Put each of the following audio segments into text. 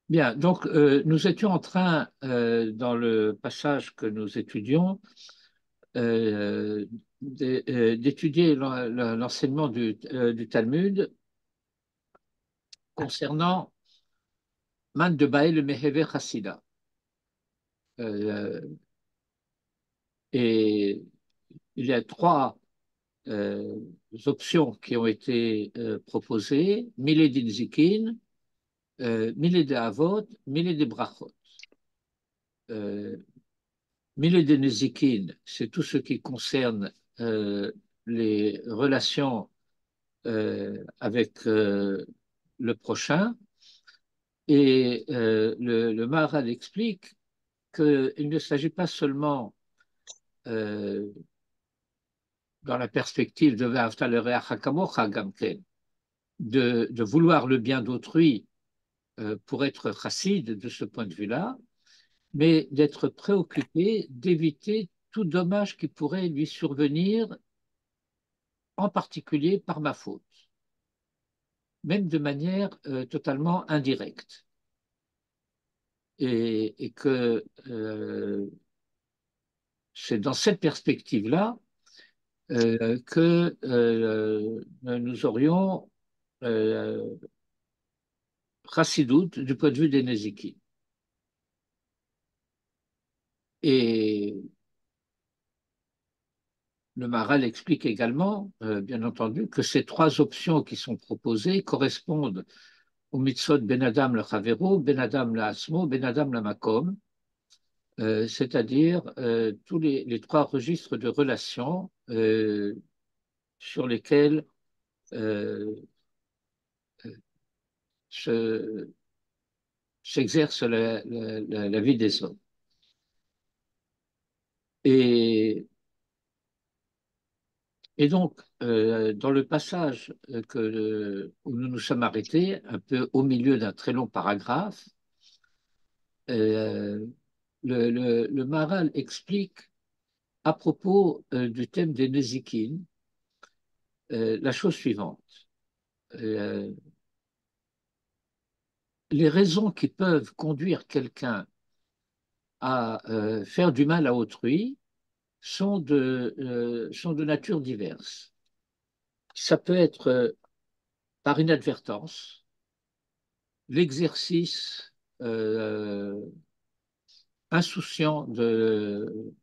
Bien, donc nous étions en train, dans le passage que nous étudions, d'étudier l'enseignement du Talmud concernant Man de Baal le Meheve Chassida. Euh, et il y a trois euh, options qui ont été proposées, Milé d'Inzikin, Milé de Avot, Milé de Brachot. Euh, Milé de Nezikin, c'est tout ce qui concerne les relations avec le prochain. Et le Maharal explique qu'il ne s'agit pas seulement euh, dans la perspective de vouloir le bien d'autrui pour être chassid de ce point de vue-là, mais d'être préoccupé d'éviter tout dommage qui pourrait lui survenir, en particulier par ma faute, même de manière totalement indirecte. Et que c'est dans cette perspective-là que nous aurions Chassidout du point de vue des Néziki. Et le Maharal explique également, bien entendu, que ces trois options qui sont proposées correspondent au mitzvot Ben Adam le Chavero, Ben Adam le Asmo, Ben Adam le Makom, c'est-à-dire tous les trois registres de relations sur lesquels euh, se, s'exerce la vie des hommes. Et, et donc, dans le passage où nous nous sommes arrêtés, un peu au milieu d'un très long paragraphe, euh, le Maharal explique à propos du thème des Nézikines la chose suivante. Euh, les raisons qui peuvent conduire quelqu'un à faire du mal à autrui sont de nature diverse. Ça peut être par inadvertance, l'exercice euh, insouciant de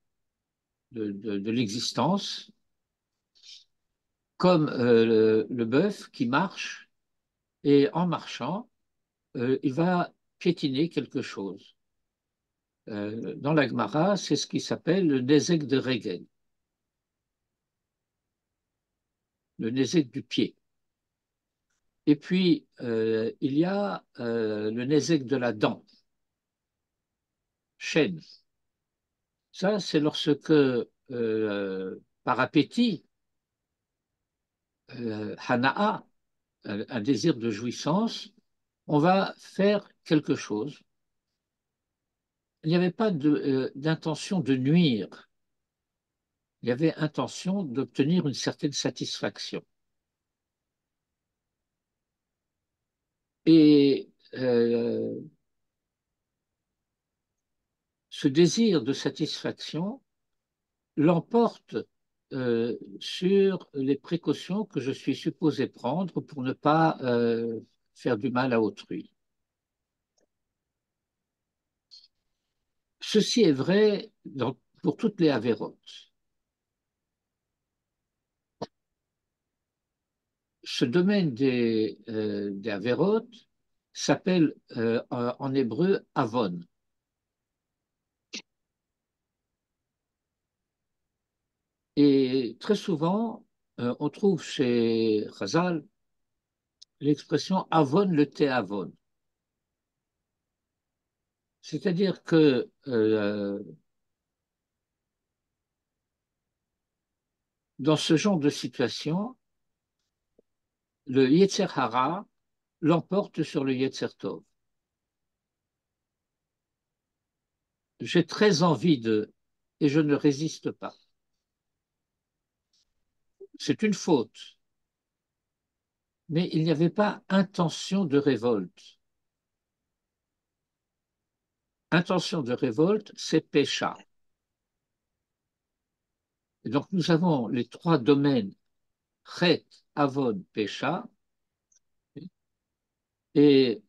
l'existence, comme le bœuf qui marche et en marchant, il va piétiner quelque chose. Dans la Gemara, c'est ce qui s'appelle le nezek de Regel, le nezek du pied. Et puis, il y a le nezek de la dent, chaîne. Ça, c'est lorsque, par appétit, hana'a, un désir de jouissance, on va faire quelque chose. Il n'y avait pas d'intention de nuire, il y avait intention d'obtenir une certaine satisfaction. Et ce désir de satisfaction l'emporte sur les précautions que je suis supposé prendre pour ne pas faire du mal à autrui. Ceci est vrai pour toutes les avérotes. Ce domaine des avérotes s'appelle en hébreu avon. Et très souvent, on trouve chez Chazal l'expression avon le avon. C'est-à-dire que dans ce genre de situation, le Yetzer Hara l'emporte sur le Yetzer Tov. J'ai très envie de, et je ne résiste pas. C'est une faute, mais il n'y avait pas intention de révolte. Intention de révolte, c'est pécha. Et donc nous avons les trois domaines, chet, avon, pécha, et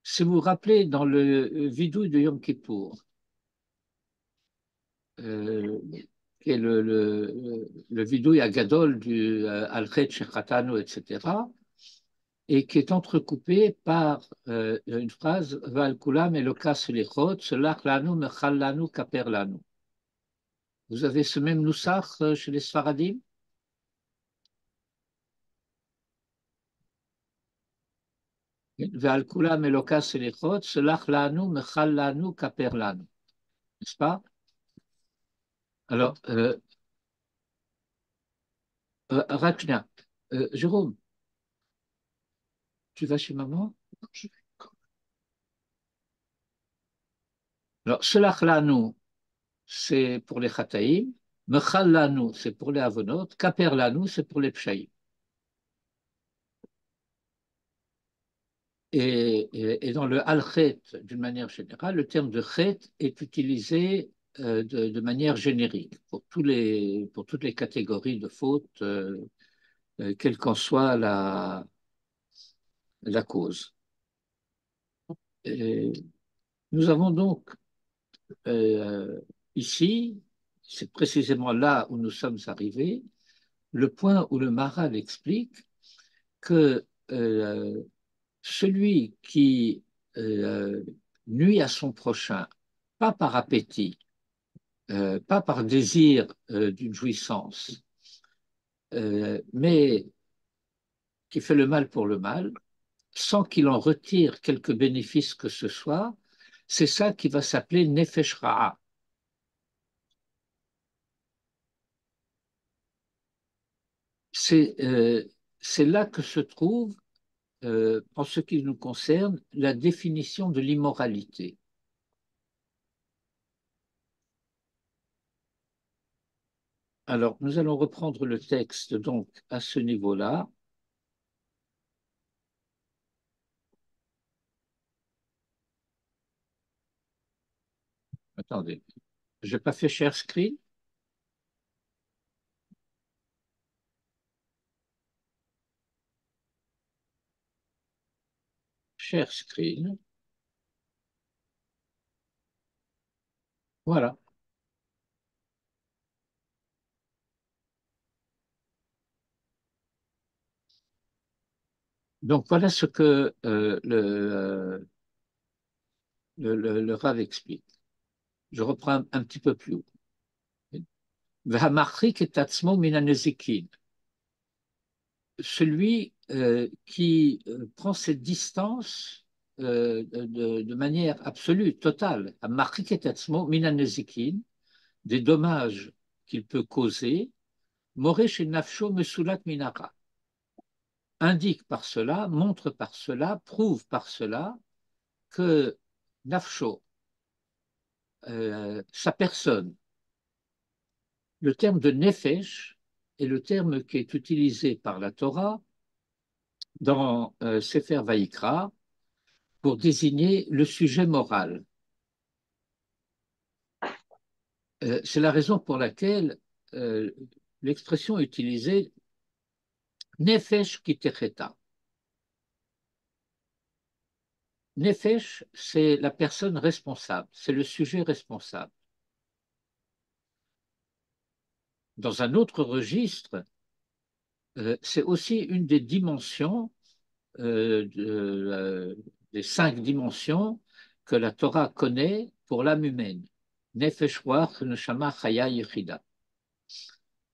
si vous vous rappelez, dans le vidouille de Yom Kippour, euh, qui est le vidouille agadol du Al-Chet Shechatanu, etc., et qui est entrecoupé par une phrase Val kulam eloka selichot, selach lanu mechal lanu kaper lanu. Vous avez ce même noussach chez les Sfaradim? Val kulam eloka selichot, selach lanu mechal lanu kaper lanu. N'est-ce pas? Alors, Rachna, Jérôme, tu vas chez maman? Alors, selach lanu, c'est pour les chataïm, mechal lanu, c'est pour les avonot, kaper lanu, c'est pour les pshaïm. Et dans le al-khet, d'une manière générale, le terme de chet est utilisé de manière générique pour toutes les catégories de fautes, quelle qu'en soit la cause. Et nous avons donc euh, ici, c'est précisément là où nous sommes arrivés, le point où le Maharal explique que celui qui euh, nuit à son prochain, pas par appétit, pas par désir d'une jouissance, mais qui fait le mal pour le mal, sans qu'il en retire quelque bénéfice que ce soit, c'est ça qui va s'appeler Nefesh Ra'a. C'est c'est là que se trouve, en ce qui nous concerne, la définition de l'immoralité. Alors, nous allons reprendre le texte donc à ce niveau-là. Attendez, je n'ai pas fait share screen. Share screen. Voilà. Donc voilà ce que le Rav explique. Je reprends un petit peu plus haut. Celui qui prend cette distance de manière absolue, totale, des dommages qu'il peut causer, Moresh et Nafsho Mesulat Minara, indique par cela, montre par cela, prouve par cela que Nafsho, sa personne, le terme de Nefesh est le terme qui est utilisé par la Torah dans Sefer Vaïkra pour désigner le sujet moral. C'est la raison pour laquelle l'expression utilisée Nefesh kitecheta. Nefesh, c'est la personne responsable, c'est le sujet responsable. Dans un autre registre, c'est aussi une des dimensions, des 5 dimensions que la Torah connaît pour l'âme humaine. Nefesh ruach neshama chaya yechida.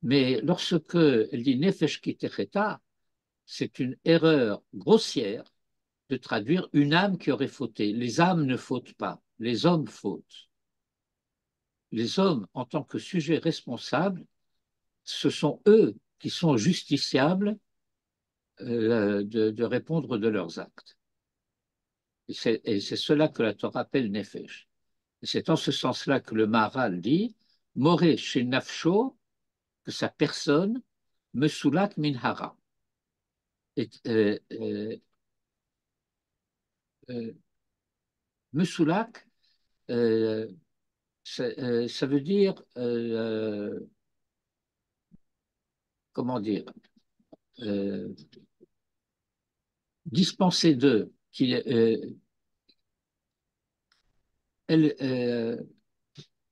Mais lorsque elle dit Nefesh kitecheta, c'est une erreur grossière de traduire une âme qui aurait fauté. Les âmes ne fautent pas, les hommes fautent. Les hommes, en tant que sujets responsables, ce sont eux qui sont justiciables de répondre de leurs actes. Et c'est cela que la Torah appelle Nefesh. Et c'est en ce sens-là que le Maharal dit Moré chez Nafsho, que sa personne me soulak min hara. Et, euh, me soulak, ça veut dire, comment dire, euh, dispenser d'eux, elle,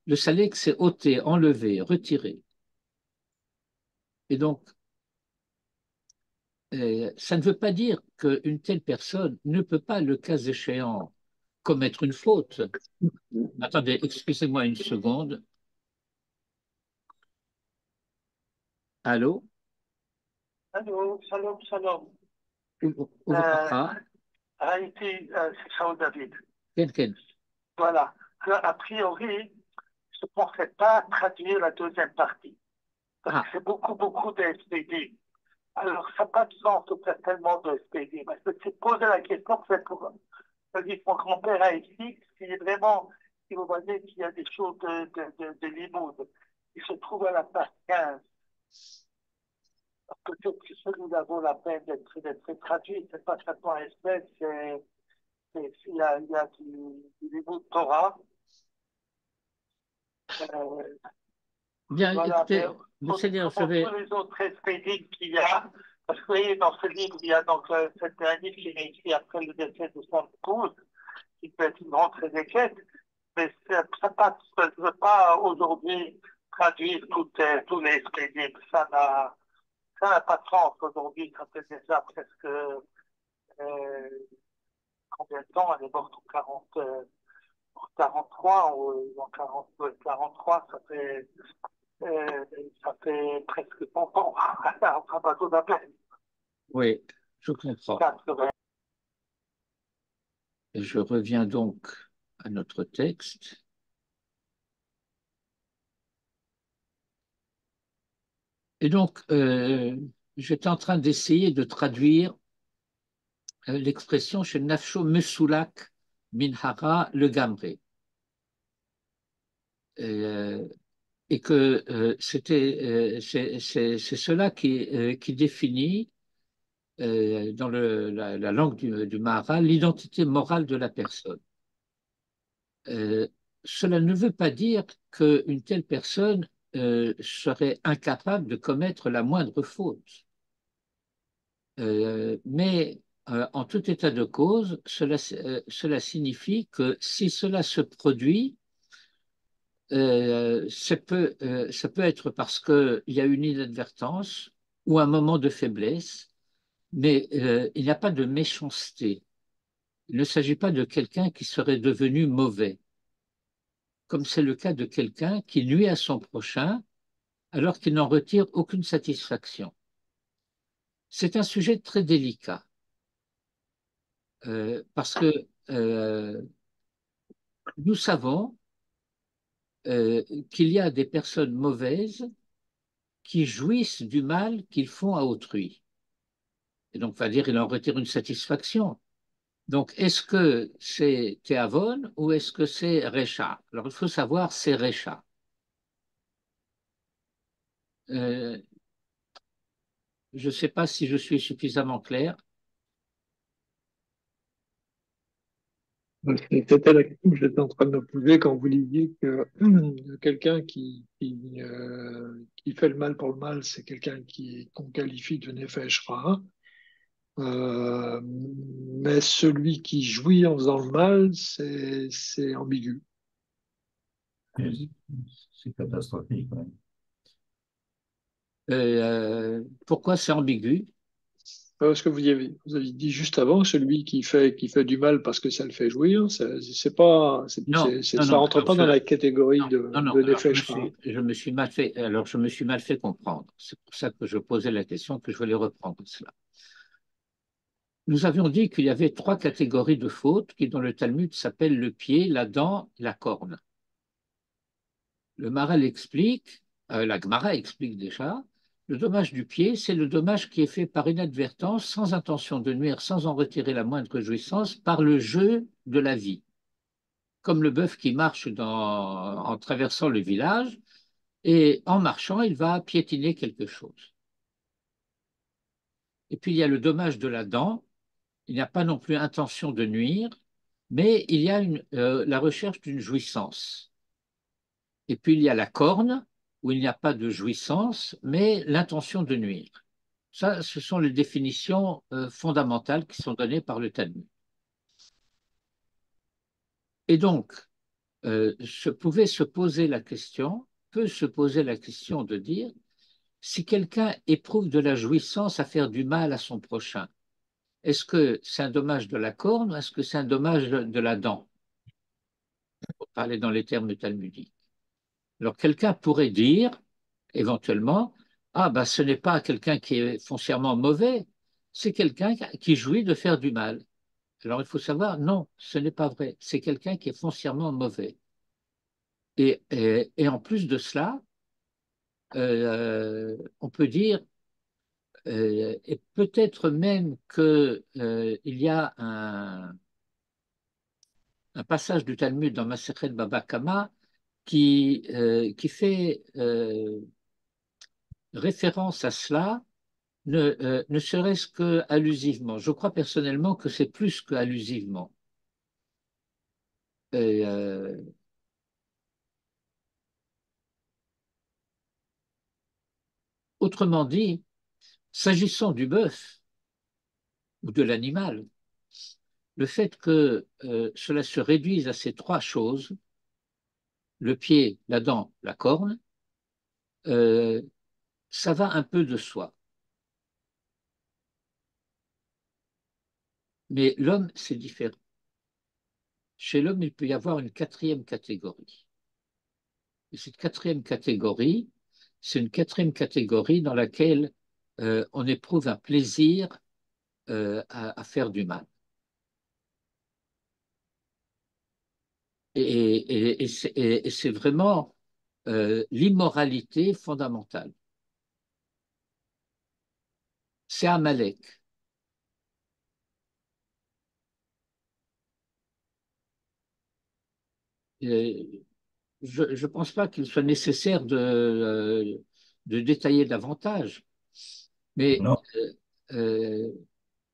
le salek, c'est ôter, enlever, retirer. Et donc, ça ne veut pas dire qu'une telle personne ne peut pas, le cas échéant, commettre une faute. Attendez, excusez-moi une seconde. Allô? Allô, shalom, shalom. Ouvre Haïti, c'est Charles David. Ken, Ken. Voilà. A priori, je ne pensais pas traduire la deuxième partie. Parce que Ah, c'est beaucoup, beaucoup de SPD. Alors, ça n'a pas de sens de faire tellement de SPD. Mais je me suis posé la question, c'est pour, je dis, mon grand-père Haïti, s'il est vraiment, si vous voyez qu'il y a des choses de Limoud, il se trouve à la page 15. Peut-être que celui-là vaut la peine d'être traduit. C'est pas seulement un espèce, il y a du niveau de Torah. Euh, bien, voilà, mais écoutez, Seigneur, je autrement, vais. tous les autres expédients qu'il y a, parce que vous voyez, dans ce livre, il y a donc c'est un livre qui est écrit après le décès de son épouse, qui peut être une grande requête, mais je ne veux pas aujourd'hui traduire tous les expédients. Ça n'a pas de sens aujourd'hui, quand c'est déjà presque combien de temps, elle est morte en 43 ou en 40, 43, ça fait presque 100 ans. Enfin, pas tout à peine. Oui, je comprends. 80. Et je reviens donc à notre texte. Et donc, j'étais en train d'essayer de traduire l'expression chez Nafsho Mesoulak Minhara le Gamré. Euh, et que c'est cela qui définit dans la langue du Mahara l'identité morale de la personne. Euh, Cela ne veut pas dire qu'une telle personne serait incapable de commettre la moindre faute. Mais en tout état de cause, cela signifie que si cela se produit, ça peut être parce qu'il y a une inadvertance ou un moment de faiblesse, mais il n'y a pas de méchanceté. Il ne s'agit pas de quelqu'un qui serait devenu mauvais, comme c'est le cas de quelqu'un qui nuit à son prochain alors qu'il n'en retire aucune satisfaction. C'est un sujet très délicat parce que nous savons qu'il y a des personnes mauvaises qui jouissent du mal qu'ils font à autrui. Et donc, on va dire, il en retire une satisfaction. Donc, est-ce que c'est Théavon ou est-ce que c'est Récha? Alors, il faut savoir, c'est Récha. Euh, je ne sais pas si je suis suffisamment clair. C'était la question que j'étais en train de me poser quand vous disiez que quelqu'un qui fait le mal pour le mal, c'est quelqu'un qu'on qualifie de nefesh ra. Mais celui qui jouit en faisant le mal, c'est ambigu. C'est catastrophique, ouais. Pourquoi c'est ambigu? Parce que vous avez dit juste avant, celui qui fait du mal parce que ça le fait jouir, c'est pas, Non, non, ça non. rentre pas dans la catégorie Non, non. de Alors, nefesh ra. je me suis mal fait. Alors, je me suis mal fait comprendre. C'est pour ça que je posais la question, que je voulais reprendre cela. Nous avions dit qu'il y avait trois catégories de fautes qui, dans le Talmud, s'appellent le pied, la dent, la corne. Le Maral explique, la Gemara explique déjà, le dommage du pied, c'est le dommage qui est fait par inadvertance, sans intention de nuire, sans en retirer la moindre jouissance, par le jeu de la vie. Comme le bœuf qui marche en traversant le village, et en marchant, il va piétiner quelque chose. Et puis il y a le dommage de la dent. Il n'y a pas non plus intention de nuire, mais il y a la recherche d'une jouissance. Et puis il y a la corne, où il n'y a pas de jouissance, mais l'intention de nuire. Ça, ce sont les définitions fondamentales qui sont données par le Talmud. Et donc, pouvait se poser la question, peut se poser la question de dire, si quelqu'un éprouve de la jouissance à faire du mal à son prochain, est-ce que c'est un dommage de la corne ou est-ce que c'est un dommage de la dent? Pour parler dans les termes talmudiques. Alors quelqu'un pourrait dire, éventuellement, ah ben ce n'est pas quelqu'un qui est foncièrement mauvais, c'est quelqu'un qui jouit de faire du mal. Alors il faut savoir, non, ce n'est pas vrai, c'est quelqu'un qui est foncièrement mauvais. Et en plus de cela, on peut dire, et peut-être même qu'il y a un passage du Talmud dans Masechet Baba Kama qui fait référence à cela, ne serait-ce que allusivement. Je crois personnellement que c'est plus que allusivement. Et, autrement dit, s'agissant du bœuf ou de l'animal, le fait que cela se réduise à ces trois choses, le pied, la dent, la corne, euh, ça va un peu de soi. Mais l'homme, c'est différent. Chez l'homme, il peut y avoir une quatrième catégorie. Et cette quatrième catégorie, c'est une quatrième catégorie dans laquelle on éprouve un plaisir à faire du mal. Et c'est vraiment l'immoralité fondamentale. C'est Amalek. Et je ne pense pas qu'il soit nécessaire de détailler davantage, mais Non. euh,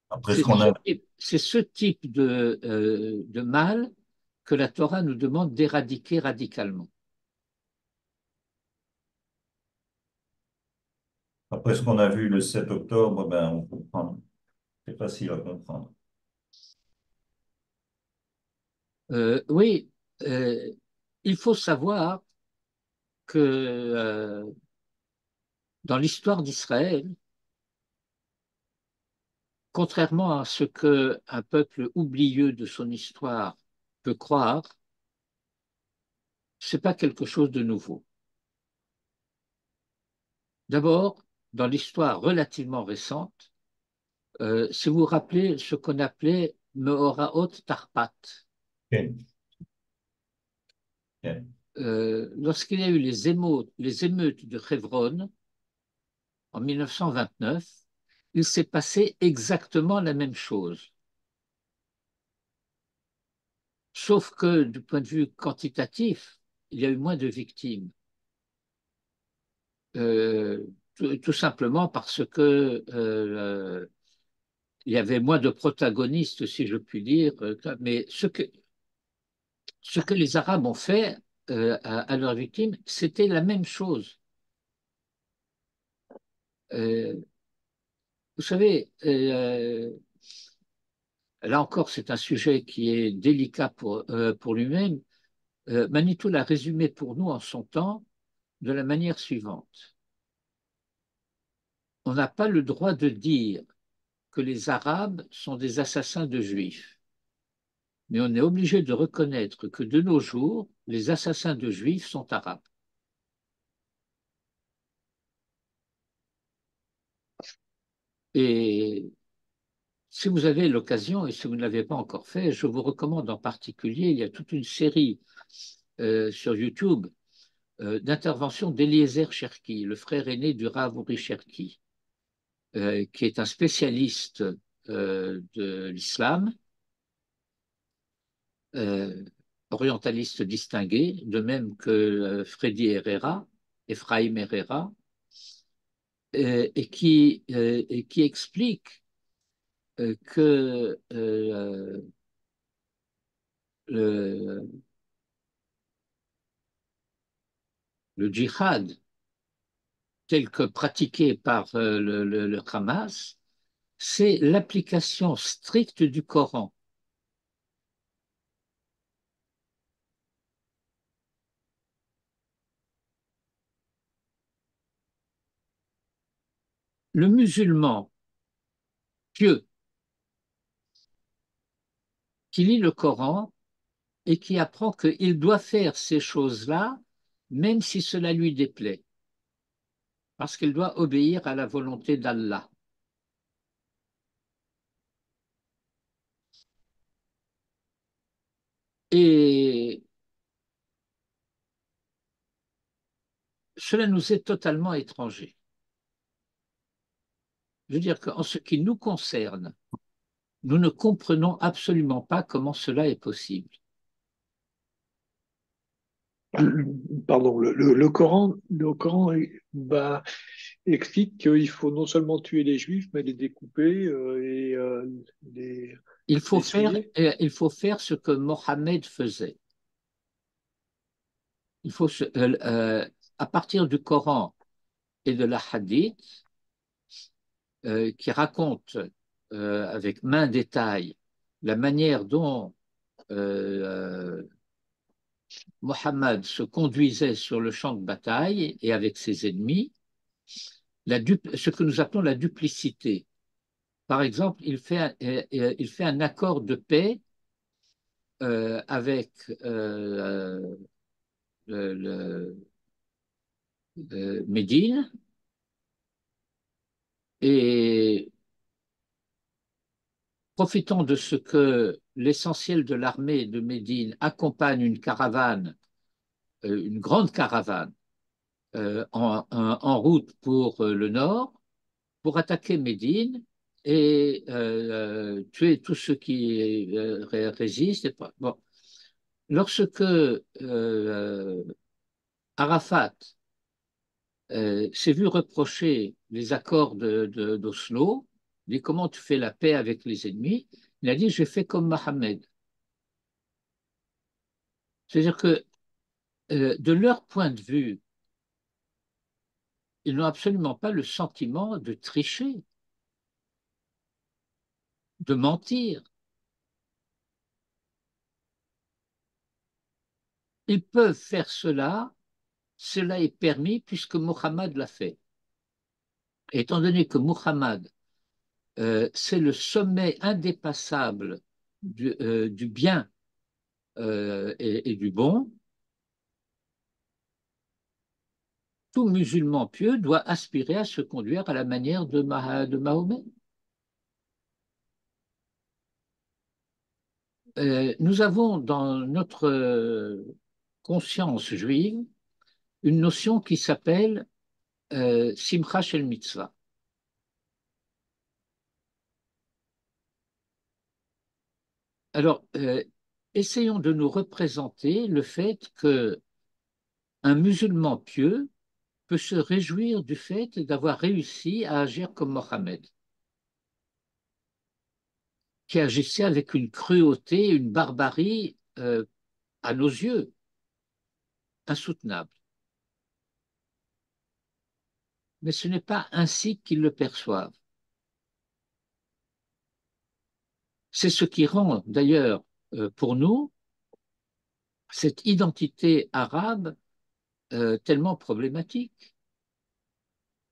Après ce qu'on a, c'est ce type de mal que la Torah nous demande d'éradiquer radicalement. après ce qu'on a vu le 7 octobre, ben, on comprend. C'est facile à comprendre. Oui, il faut savoir que dans l'histoire d'Israël, contrairement à ce qu'un peuple oublieux de son histoire peut croire, ce n'est pas quelque chose de nouveau. D'abord, dans l'histoire relativement récente, si vous vous rappelez ce qu'on appelait Meoraot Tarpat, Ok. Ok. lorsqu'il y a eu les émeutes de Hebron en 1929, il s'est passé exactement la même chose. Sauf que du point de vue quantitatif, il y a eu moins de victimes. Tout simplement parce que il y avait moins de protagonistes, si je puis dire. Mais ce que les Arabes ont fait à leurs victimes, c'était la même chose. Euh, vous savez, là encore, c'est un sujet qui est délicat pour lui-même. Manitou l'a résumé pour nous en son temps de la manière suivante. On n'a pas le droit de dire que les Arabes sont des assassins de Juifs, mais on est obligé de reconnaître que de nos jours, les assassins de Juifs sont Arabes. Et si vous avez l'occasion, et si vous ne l'avez pas encore fait, je vous recommande en particulier, il y a toute une série sur YouTube d'interventions d'Eliezer Cherki, le frère aîné du Rav Uri Cherki, qui est un spécialiste de l'islam, euh, orientaliste distingué, de même que Freddy Herrera, Ephraim Herrera, et qui explique que le, le djihad tel que pratiqué par le Hamas, c'est l'application stricte du Coran. Le musulman pieux qui lit le Coran et qui apprend qu'il doit faire ces choses-là, même si cela lui déplaît, parce qu'il doit obéir à la volonté d'Allah. Et cela nous est totalement étranger. Je veux dire qu'en ce qui nous concerne, nous ne comprenons absolument pas comment cela est possible. Pardon, le Coran bah, explique qu'il faut non seulement tuer les Juifs, mais les découper et les souiller. Il faut faire ce que Mohammed faisait. Il faut, à partir du Coran et de la Hadith, qui raconte avec main détail la manière dont Mohammed se conduisait sur le champ de bataille et avec ses ennemis, ce que nous appelons la duplicité. Par exemple, il fait un accord de paix avec le Médine, et profitant de ce que l'essentiel de l'armée de Médine accompagne une caravane, une grande caravane, en route pour le nord, pour attaquer Médine et tuer tous ceux qui résistent. Bon. Lorsque Arafat s'est vu reprocher les accords d'Oslo, il dit comment tu fais la paix avec les ennemis? Il a dit j'ai fait comme Mohammed. C'est-à-dire que de leur point de vue, ils n'ont absolument pas le sentiment de tricher, de mentir. Ils peuvent faire cela, cela est permis puisque Muhammad l'a fait. Et étant donné que Muhammad, c'est le sommet indépassable du bien et du bon, tout musulman pieux doit aspirer à se conduire à la manière de Mahomet. Nous avons dans notre conscience juive une notion qui s'appelle Simcha Shel Mitzvah. Alors, essayons de nous représenter le fait qu'un musulman pieux peut se réjouir du fait d'avoir réussi à agir comme Mohammed, qui agissait avec une cruauté, une barbarie à nos yeux insoutenable. Mais ce n'est pas ainsi qu'ils le perçoivent. C'est ce qui rend d'ailleurs pour nous cette identité arabe tellement problématique.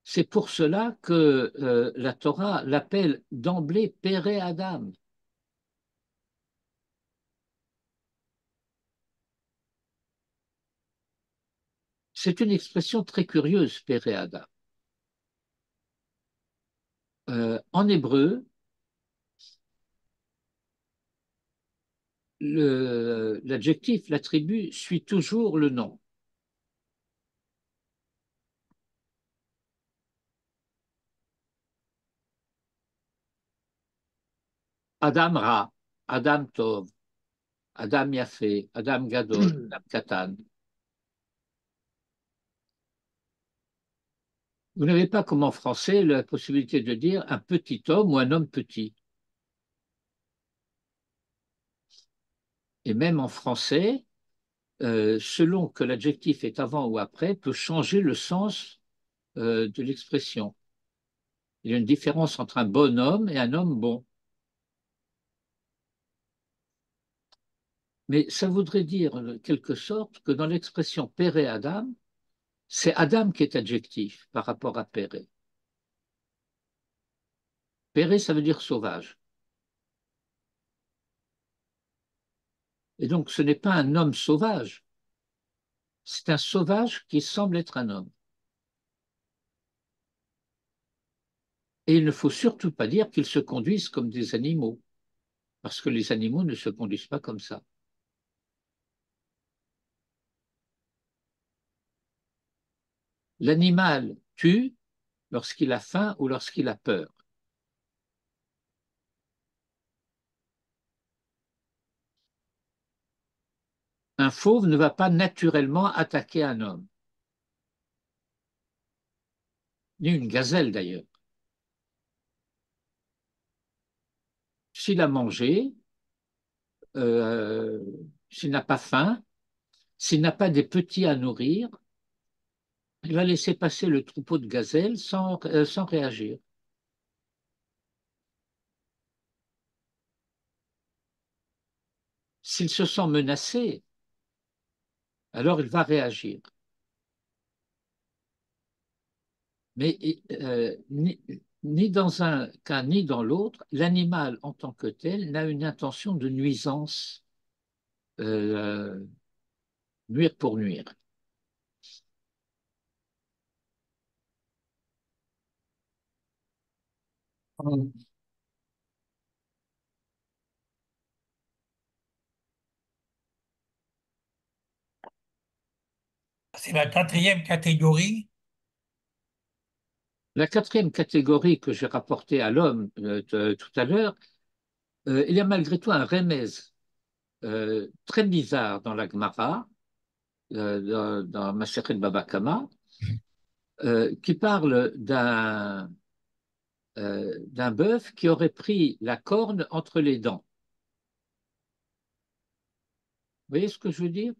C'est pour cela que la Torah l'appelle d'emblée Péré Adam. C'est une expression très curieuse, Péré Adam. En hébreu, l'adjectif, l'attribut suit toujours le nom. Adam Ra, Adam Tov, Adam Yafé, Adam Gadol, Adam Katan. Vous n'avez pas, comme en français, la possibilité de dire un petit homme ou un homme petit. Et même en français, selon que l'adjectif est avant ou après, peut changer le sens de l'expression. Il y a une différence entre un bon homme et un homme bon. Mais ça voudrait dire, en quelque sorte, que dans l'expression Père Adam, c'est Adam qui est adjectif par rapport à Père. Père, ça veut dire sauvage. Et donc, ce n'est pas un homme sauvage, c'est un sauvage qui semble être un homme. Et il ne faut surtout pas dire qu'ils se conduisent comme des animaux, parce que les animaux ne se conduisent pas comme ça. L'animal tue lorsqu'il a faim ou lorsqu'il a peur. Un fauve ne va pas naturellement attaquer un homme, ni une gazelle d'ailleurs. S'il a mangé, euh, s'il n'a pas faim, s'il n'a pas des petits à nourrir, il va laisser passer le troupeau de gazelles sans réagir. S'il se sent menacé, alors il va réagir. Mais ni dans un cas ni dans l'autre, l'animal en tant que tel n'a une intention de nuisance, euh, nuire pour nuire. C'est la quatrième catégorie. La quatrième catégorie que j'ai rapportée à l'homme tout à l'heure, il y a malgré tout un remez très bizarre dans la Gemara, dans Masechet Baba Kama, qui parle d'un bœuf qui aurait pris la corne entre les dents. Vous voyez ce que je veux dire?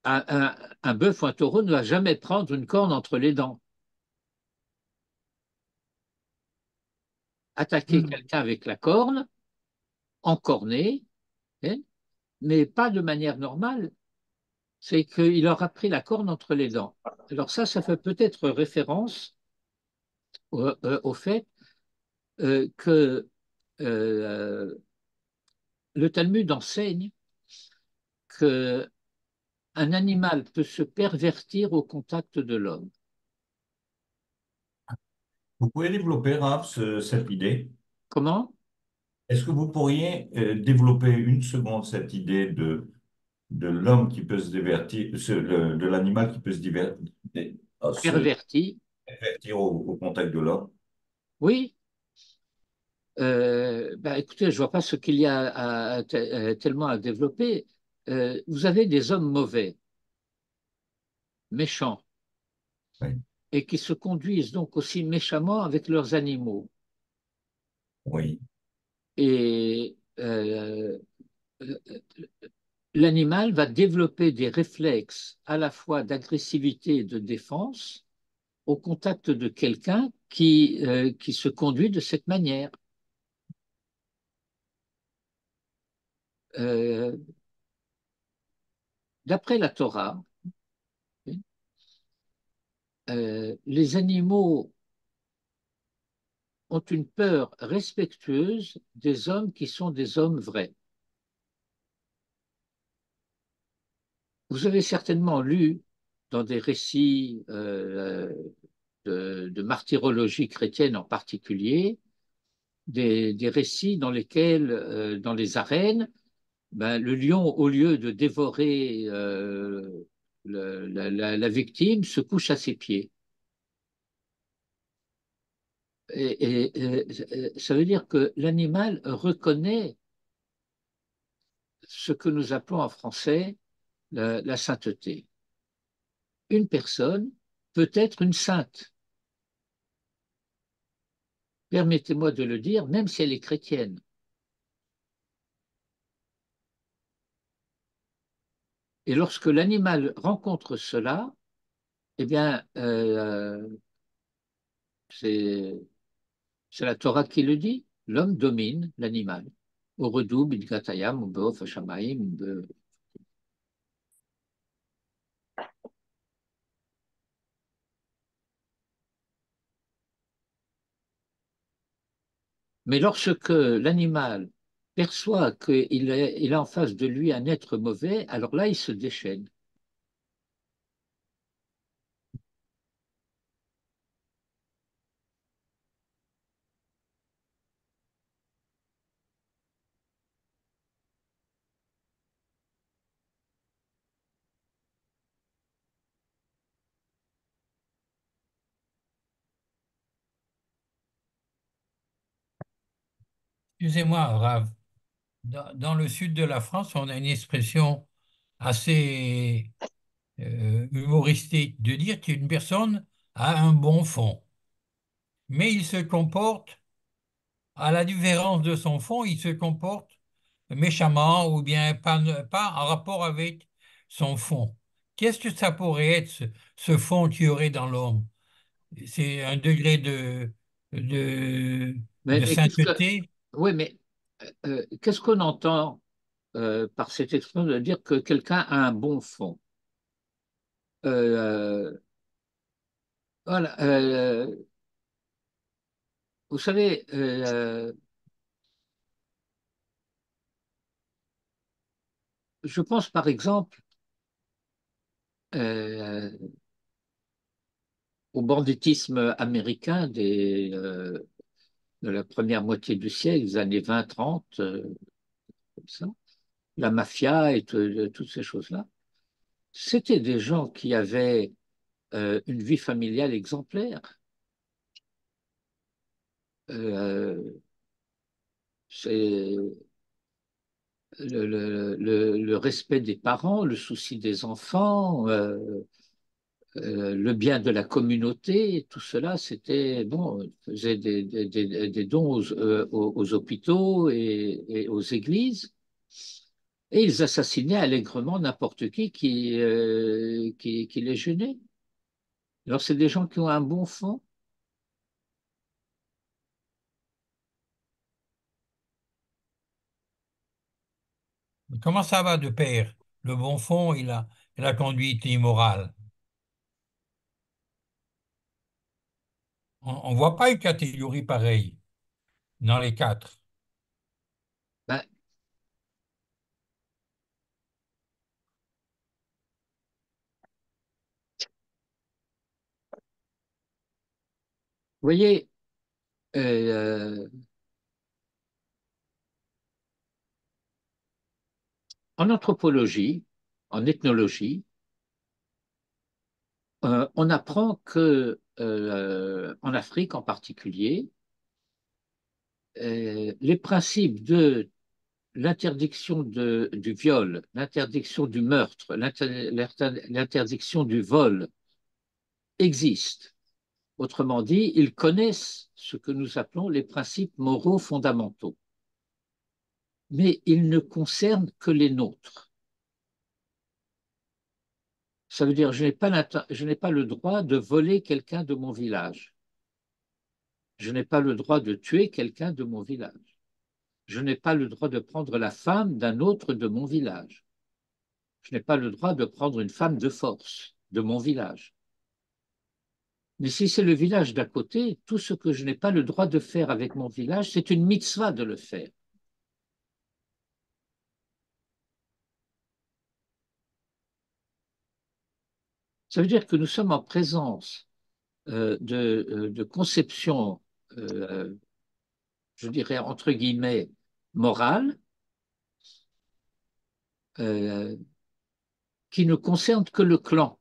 Un bœuf ou un taureau ne va jamais prendre une corne entre les dents. Attaquer quelqu'un avec la corne, encorner, hein, mais pas de manière normale. C'est qu'il aura pris la corne entre les dents. Alors ça fait peut-être référence au fait que euh, le Talmud enseigne qu'un animal peut se pervertir au contact de l'homme. Vous pouvez développer, Raph, cette idée? Comment? Est-ce que vous pourriez développer une seconde cette idée de l'homme qui peut se divertir, de l'animal qui peut se Perverti, divertir au contact de l'homme? oui. Écoutez, je ne vois pas ce qu'il y a tellement à développer. Vous avez des hommes mauvais, méchants, Oui. et qui se conduisent donc aussi méchamment avec leurs animaux. Oui. Et l'animal va développer des réflexes à la fois d'agressivité et de défense au contact de quelqu'un qui se conduit de cette manière. Euh, D'après la Torah, les animaux ont une peur respectueuse des hommes qui sont des hommes vrais. Vous avez certainement lu dans des récits de martyrologie chrétienne en particulier, des récits dans lesquels, dans les arènes, ben, le lion, au lieu de dévorer la victime, se couche à ses pieds. Ça veut dire que l'animal reconnaît ce que nous appelons en français la sainteté. une personne peut être une sainte. Permettez-moi de le dire, même si elle est chrétienne. Et lorsque l'animal rencontre cela, eh bien, c'est la Torah qui le dit. L'homme domine l'animal. Au redouble, bidgatayam, ou beof, hashamaim, mais lorsque l'animal perçoit qu'il il a en face de lui un être mauvais, alors là, il se déchaîne. Excusez-moi, Rav. Dans le sud de la France, on a une expression assez humoristique de dire qu'une personne a un bon fond, mais il se comporte, à la différence de son fond, il se comporte méchamment ou bien pas en rapport avec son fond. Qu'est-ce que ça pourrait être, ce fond qu'il y aurait dans l'homme? C'est un degré de, de Mais qu'est-ce que, sainteté. oui, mais qu'est-ce qu'on entend par cette expression de dire que quelqu'un a un bon fond? Euh, voilà, vous savez, je pense par exemple euh, au banditisme américain de la première moitié du siècle, des années 20-30, comme ça, la mafia et toutes ces choses-là. C'était des gens qui avaient une vie familiale exemplaire. Euh, c'est le respect des parents, le souci des enfants, le bien de la communauté, tout cela, c'était, bon, ils faisaient des dons aux hôpitaux et aux églises, et ils assassinaient allègrement n'importe qui les gênait. Alors, c'est des gens qui ont un bon fond. Comment ça va de pair? Le bon fond et la conduite immorale. On ne voit pas une catégorie pareille dans les quatre. Ben, vous voyez, euh, en anthropologie, en ethnologie, on apprend que en Afrique en particulier, les principes de l'interdiction du viol, l'interdiction du meurtre, l'interdiction du vol existent. Autrement dit, ils connaissent ce que nous appelons les principes moraux fondamentaux, mais ils ne concernent que les nôtres. Ça veut dire, je n'ai pas le droit de voler quelqu'un de mon village. Je n'ai pas le droit de tuer quelqu'un de mon village. Je n'ai pas le droit de prendre la femme d'un autre de mon village. Je n'ai pas le droit de prendre une femme de force de mon village. Mais si c'est le village d'à côté, tout ce que je n'ai pas le droit de faire avec mon village, c'est une mitzvah de le faire. Ça veut dire que nous sommes en présence de conceptions, je dirais entre guillemets, morales, euh, qui ne concernent que le clan.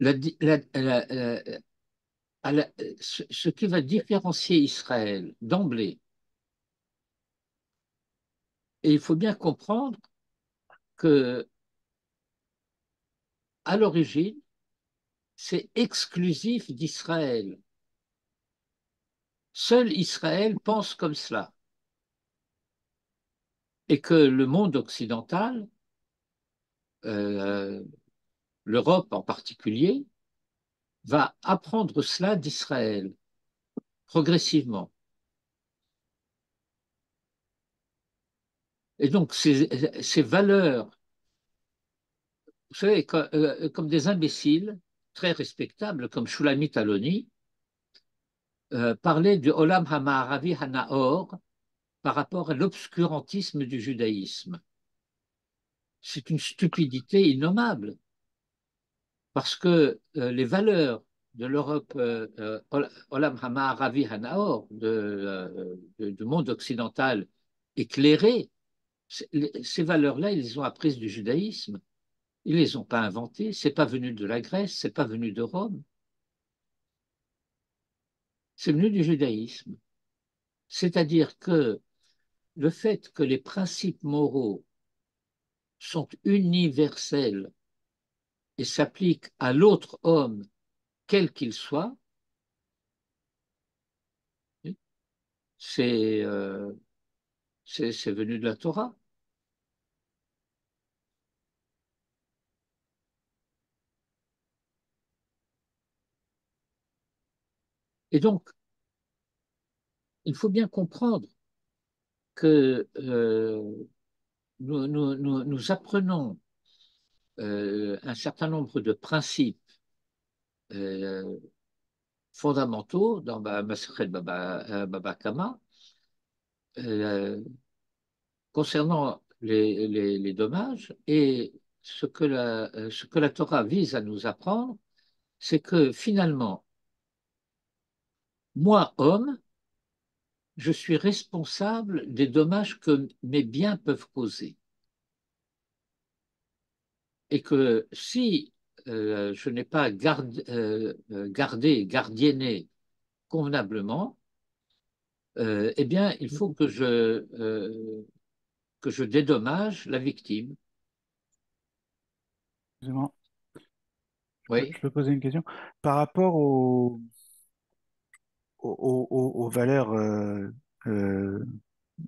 La, ce qui va différencier Israël d'emblée, et il faut bien comprendre que, à l'origine, c'est exclusif d'Israël. Seul Israël pense comme cela. Et que le monde occidental, euh, l'Europe en particulier, va apprendre cela d'Israël, progressivement. Et donc, ces valeurs, vous savez, comme des imbéciles, très respectables, comme Shulamit Aloni, parlaient du Olam HaMa'aravi HaNaor par rapport à l'obscurantisme du judaïsme. C'est une stupidité innommable, parce que les valeurs de l'Europe, Olam HaMa'aravi HaNaor, du monde occidental éclairé, ces valeurs-là, ils les ont apprises du judaïsme. Ils ne les ont pas inventées. Ce n'est pas venu de la Grèce, ce n'est pas venu de Rome. C'est venu du judaïsme. C'est-à-dire que le fait que les principes moraux sont universels et s'appliquent à l'autre homme, quel qu'il soit, c'est venu de la Torah. Et donc, il faut bien comprendre que nous apprenons un certain nombre de principes euh, fondamentaux dans Masechet Baba Kama concernant les dommages, et ce que la Torah vise à nous apprendre, c'est que finalement, moi, homme, je suis responsable des dommages que mes biens peuvent causer. Et que si je n'ai pas gardienné convenablement, eh bien, il faut que je dédommage la victime. Excusez-moi, Oui. je peux poser une question? Par rapport aux valeurs euh,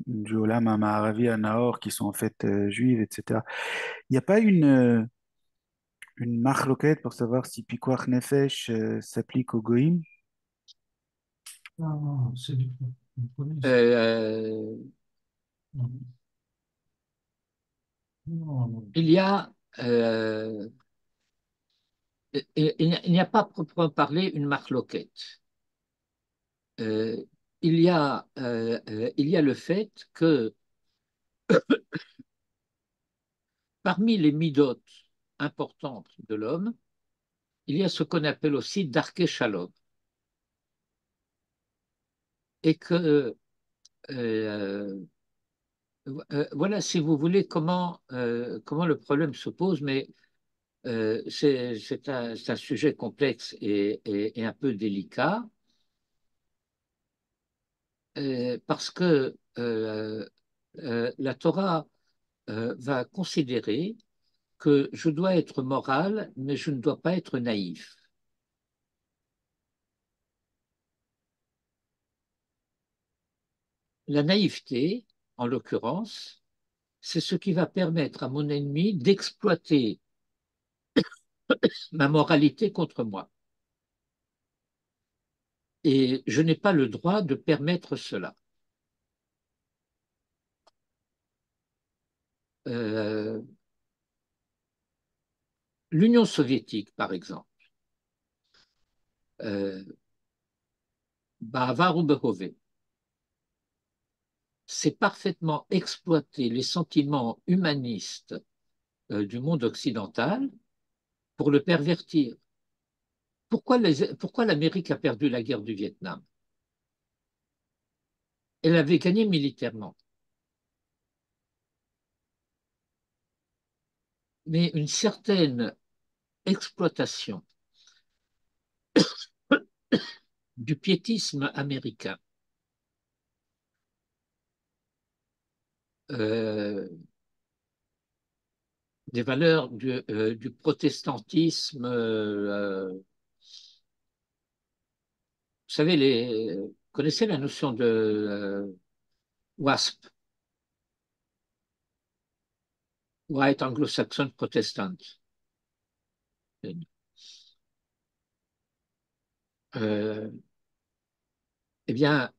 du Olam Ma'aravi à Nahor qui sont en fait juives, etc. Il n'y a pas une marloquette pour savoir si Pikuach Nefesh s'applique aux Goïm? Non, c'est du Euh, non. il y a, euh, il n'y a pas proprement parlé une marloquette. Euh, il y a le fait que parmi les midotes importantes de l'homme, il y a ce qu'on appelle aussi darke shalom. Et que, euh, voilà, si vous voulez, comment le problème se pose, mais c'est un sujet complexe et un peu délicat, parce que la Torah va considérer que je dois être moral, mais je ne dois pas être naïf. La naïveté, en l'occurrence, c'est ce qui va permettre à mon ennemi d'exploiter ma moralité contre moi. Et je n'ai pas le droit de permettre cela. Euh, L'Union soviétique, par exemple, Ba'avar ou Behove, c'est parfaitement exploiter les sentiments humanistes du monde occidental pour le pervertir. Pourquoi l'Amérique a perdu la guerre du Vietnam? Elle avait gagné militairement, mais une certaine exploitation du piétisme américain euh, des valeurs du protestantisme. Vous savez, vous connaissez la notion de WASP, White Anglo-Saxon Protestant. Euh, eh bien,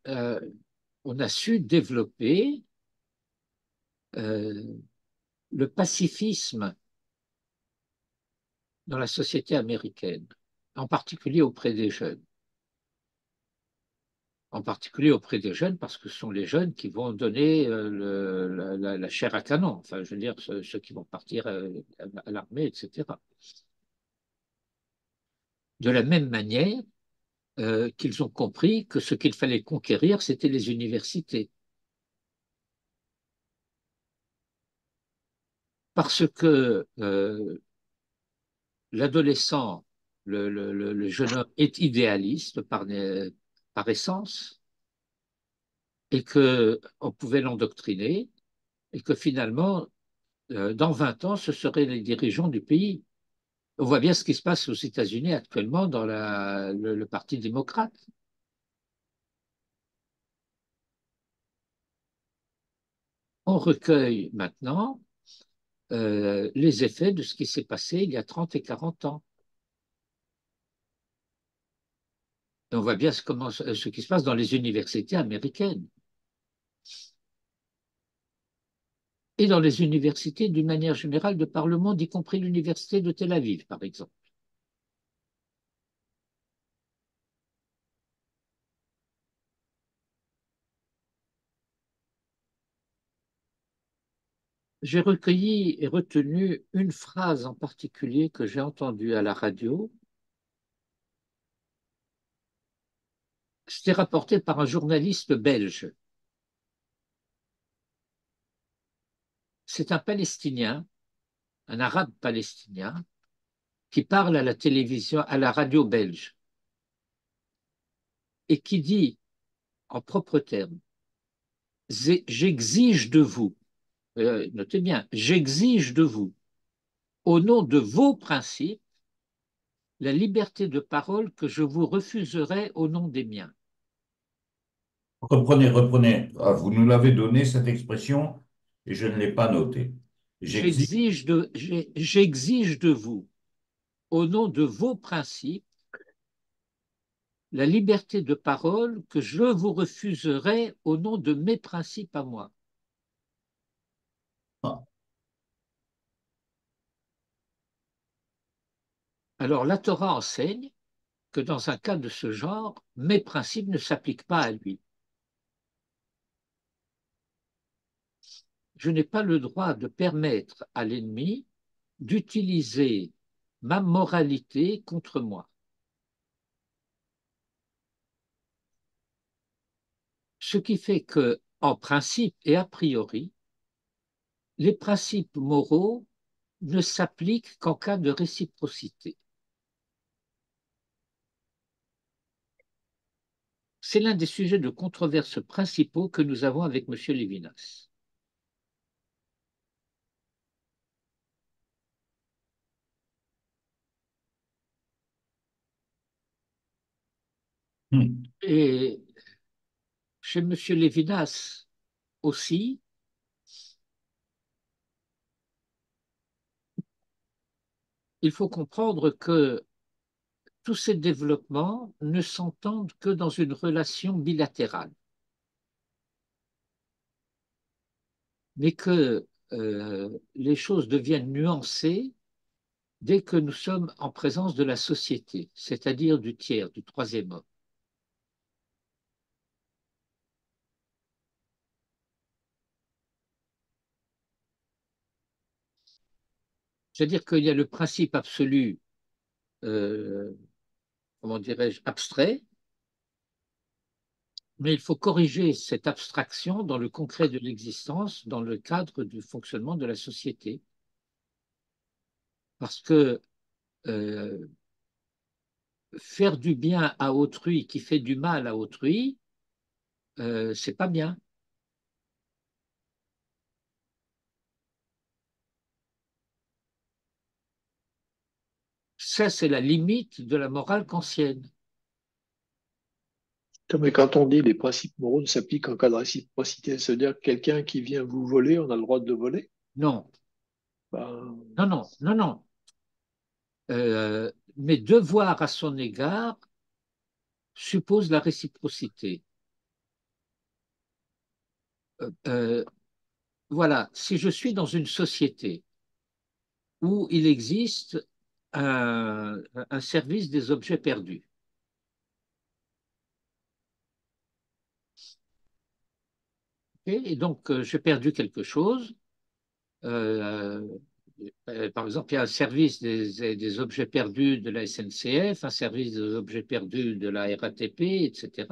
on a su développer le pacifisme dans la société américaine, en particulier auprès des jeunes. En particulier auprès des jeunes, parce que ce sont les jeunes qui vont donner la chair à canon, enfin, je veux dire, ceux qui vont partir à l'armée, etc. De la même manière qu'ils ont compris que ce qu'il fallait conquérir, c'était les universités. Parce que l'adolescent, le jeune homme est idéaliste par essence, et qu'on pouvait l'endoctriner, et que finalement, dans 20 ans, ce seraient les dirigeants du pays. On voit bien ce qui se passe aux États-Unis actuellement dans le Parti démocrate. On recueille maintenant les effets de ce qui s'est passé il y a 30 et 40 ans. Et on voit bien ce qui se passe dans les universités américaines. Et dans les universités d'une manière générale de par le monde, y compris l'université de Tel Aviv, par exemple. J'ai recueilli et retenu une phrase en particulier que j'ai entendue à la radio. C'était rapporté par un journaliste belge. C'est un Palestinien, un Arabe palestinien, qui parle à la télévision, à la radio belge, et qui dit en propres termes, j'exige de vous, notez bien, j'exige de vous, au nom de vos principes, la liberté de parole que je vous refuserai au nom des miens. Reprenez, reprenez. Ah, vous nous l'avez donné, cette expression, et je ne l'ai pas notée. J'exige. J'exige de vous, au nom de vos principes, la liberté de parole que je vous refuserai au nom de mes principes à moi. Ah, Alors la Torah enseigne que dans un cas de ce genre, mes principes ne s'appliquent pas à lui. Je n'ai pas le droit de permettre à l'ennemi d'utiliser ma moralité contre moi. Ce qui fait que, en principe et a priori, les principes moraux ne s'appliquent qu'en cas de réciprocité. C'est l'un des sujets de controverse principaux que nous avons avec M. Lévinas. Et chez M. Lévinas aussi, il faut comprendre que tous ces développements ne s'entendent que dans une relation bilatérale, mais que les choses deviennent nuancées dès que nous sommes en présence de la société, c'est-à-dire du tiers, du troisième homme. C'est-à-dire qu'il y a le principe absolu, euh, comment dirais-je, abstrait, mais il faut corriger cette abstraction dans le concret de l'existence, dans le cadre du fonctionnement de la société. Parce que faire du bien à autrui qui fait du mal à autrui, c'est pas bien. ça, c'est la limite de la morale kantienne. Mais quand on dit les principes moraux ne s'appliquent en cas de réciprocité, c'est-à-dire que quelqu'un qui vient vous voler, on a le droit de le voler? Non, Ben, non, non, non, non. Mes devoirs à son égard supposent la réciprocité. Euh, voilà, si je suis dans une société où il existe un service des objets perdus, okay, et donc j'ai perdu quelque chose, euh, par exemple, il y a un service des objets perdus de la SNCF, un service des objets perdus de la RATP, etc.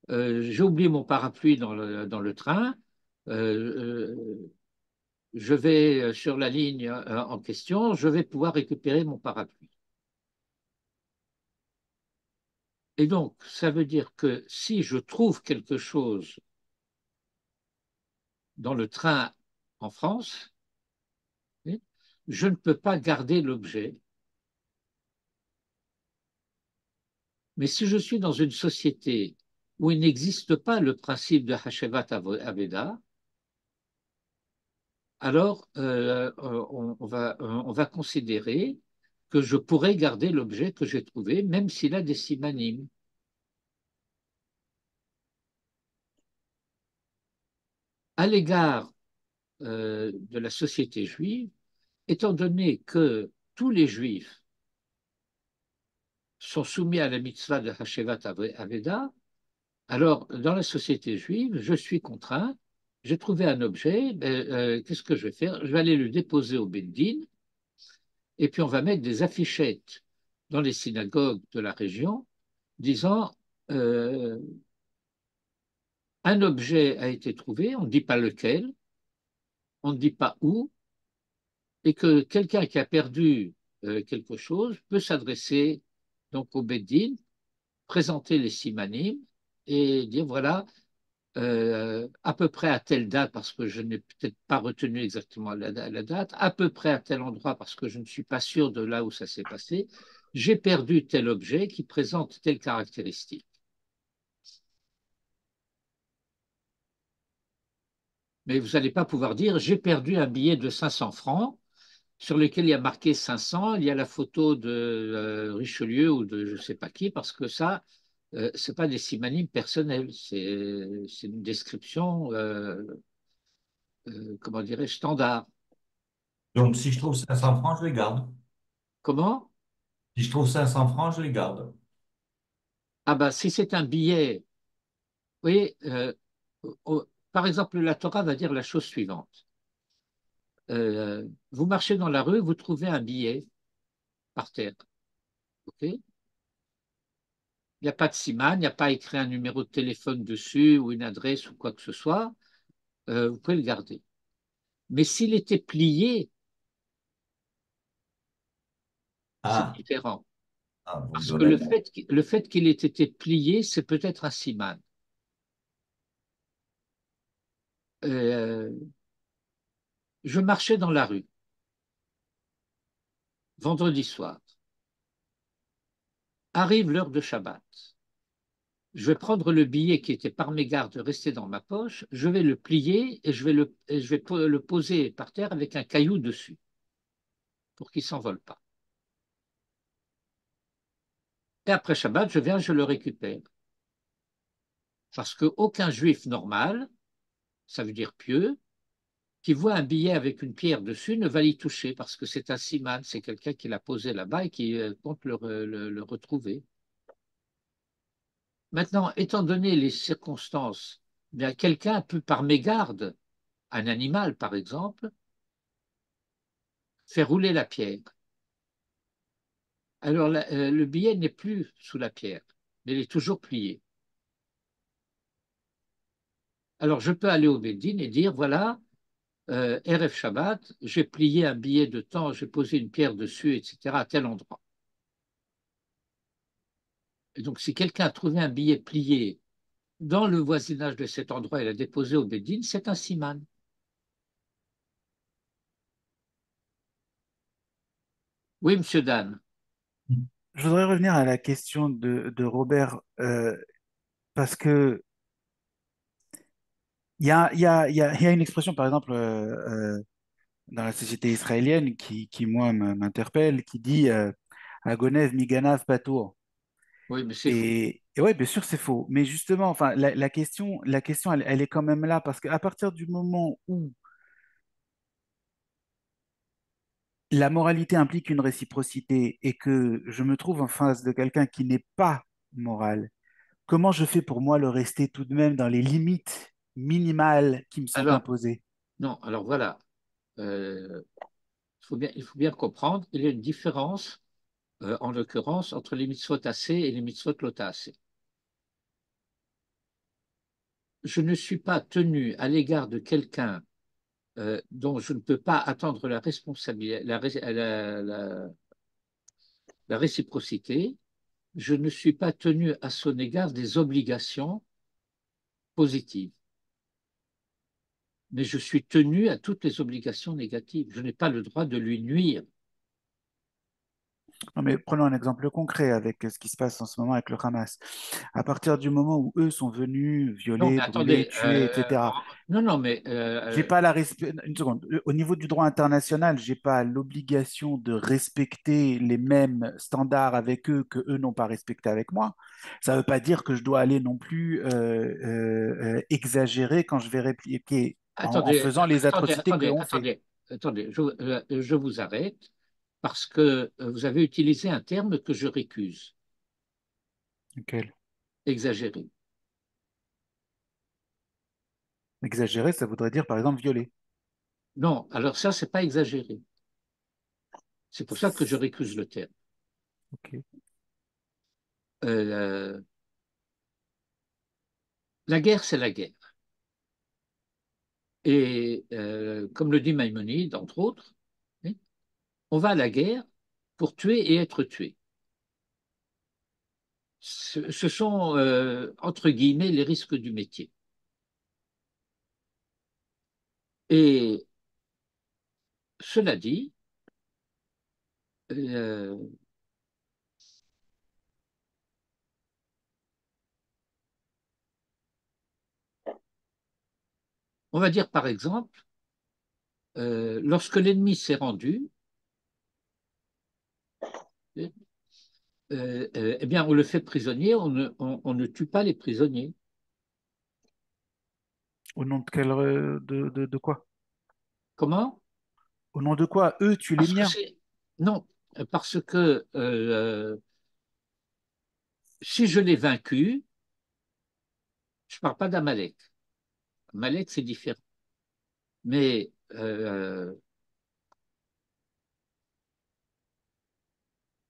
J'ai oublié mon parapluie dans le train. Je vais sur la ligne en question, je vais pouvoir récupérer mon parapluie. Et donc, ça veut dire que si je trouve quelque chose dans le train en France, je ne peux pas garder l'objet. Mais si je suis dans une société où il n'existe pas le principe de Hashevat Aveda, alors on va considérer que je pourrais garder l'objet que j'ai trouvé, même s'il a des simanim. À l'égard de la société juive, étant donné que tous les juifs sont soumis à la mitzvah de Hashevat Aveda, alors dans la société juive, je suis contraint, j'ai trouvé un objet, qu'est-ce que je vais faire? Je vais aller le déposer au Beddin, et puis on va mettre des affichettes dans les synagogues de la région disant euh, un objet a été trouvé, on ne dit pas lequel, on ne dit pas où, et que quelqu'un qui a perdu quelque chose peut s'adresser donc au Beddin, présenter les simanim et dire voilà, à peu près à telle date, parce que je n'ai peut-être pas retenu exactement la date, à peu près à tel endroit, parce que je ne suis pas sûr de là où ça s'est passé, j'ai perdu tel objet qui présente telle caractéristique. Mais vous n'allez pas pouvoir dire j'ai perdu un billet de 500 francs sur lequel il y a marqué 500, il y a la photo de Richelieu ou de je ne sais pas qui, parce que ça, ce n'est pas des simanimes personnels, c'est une description, comment dirais-je, standard. Donc, si je trouve 500 francs, je les garde. Comment? Si je trouve 500 francs, je les garde. Ah ben, si c'est un billet, vous voyez, par exemple, la Torah va dire la chose suivante. Vous marchez dans la rue, vous trouvez un billet par terre. Ok. Il n'y a pas de siman, il n'y a pas écrit un numéro de téléphone dessus ou une adresse ou quoi que ce soit. Vous pouvez le garder. Mais s'il était plié, c'est Ah, différent. vous me Parce que donnez. le fait qu'il ait été plié, c'est peut-être un siman. Euh, je marchais dans la rue, vendredi soir. Arrive l'heure de Shabbat. Je vais prendre le billet qui était par mégarde resté dans ma poche, je vais le plier et je vais le poser par terre avec un caillou dessus pour qu'il ne s'envole pas. Et après Shabbat, je viens, je le récupère. Parce qu'aucun juif normal, ça veut dire pieux, qui voit un billet avec une pierre dessus ne va l'y toucher parce que c'est un siman, c'est quelqu'un qui l'a posé là-bas et qui compte le retrouver. Maintenant, étant donné les circonstances, bien, quelqu'un peut par mégarde, un animal par exemple, faire rouler la pierre. Alors le billet n'est plus sous la pierre, mais il est toujours plié. Alors je peux aller au Beddin et dire, voilà, RF Shabbat, j'ai plié un billet de temps, j'ai posé une pierre dessus, etc., à tel endroit. Et donc si quelqu'un a trouvé un billet plié dans le voisinage de cet endroit et l'a déposé au Beddin, c'est un siman. Oui, monsieur Dan. Je voudrais revenir à la question de Robert, parce que il y a une expression, par exemple, dans la société israélienne moi, m'interpelle, qui dit Agonev miganav patour. Oui, mais c'est faux. Et ouais, bien sûr, c'est faux. Mais justement, enfin, la question elle est quand même là, parce qu'à partir du moment où la moralité implique une réciprocité et que je me trouve en face de quelqu'un qui n'est pas moral, comment je fais pour moi le rester tout de même dans les limites minimales qui me sont Alors, imposées? non, alors voilà. Euh, il faut bien comprendre, il y a une différence, en l'occurrence, entre les mitzvot assez et les mitzvot lota assez. Je ne suis pas tenu à l'égard de quelqu'un dont je ne peux pas attendre la responsabilité, la réciprocité, je ne suis pas tenu à son égard des obligations positives, mais je suis tenu à toutes les obligations négatives. Je n'ai pas le droit de lui nuire. Non, mais prenons un exemple concret avec ce qui se passe en ce moment avec le Hamas. À partir du moment où eux sont venus Non, violer, mais brûler, attendez, tuer, etc., non, non, mais j'ai pas une seconde. Au niveau du droit international, j'ai pas l'obligation de respecter les mêmes standards avec eux que eux n'ont pas respecté avec moi. Ça ne veut pas dire que je dois aller non plus exagérer quand je vais répliquer en attendez, faisant les attendez, atrocités que attendez, l'on fait. attendez, attendez, je vous arrête parce que vous avez utilisé un terme que je récuse, Nickel. exagéré. Exagérer, ça voudrait dire par exemple violer. Non, alors ça, c'est pas exagéré. C'est pour ça que je récuse le terme. Ok. Euh, la guerre, c'est la guerre. Et comme le dit Maïmonide, entre autres, hein, on va à la guerre pour tuer et être tué. Ce sont, entre guillemets, les risques du métier. Et cela dit, euh, on va dire par exemple, lorsque l'ennemi s'est rendu, eh bien, on le fait prisonnier, on ne tue pas les prisonniers. Au nom de de quoi? Comment? Au nom de quoi? Eux, tu les Parce que miens. c'est. Non, parce que si je l'ai vaincu, je ne parle pas d'Amalek. Amalek, c'est différent. Mais une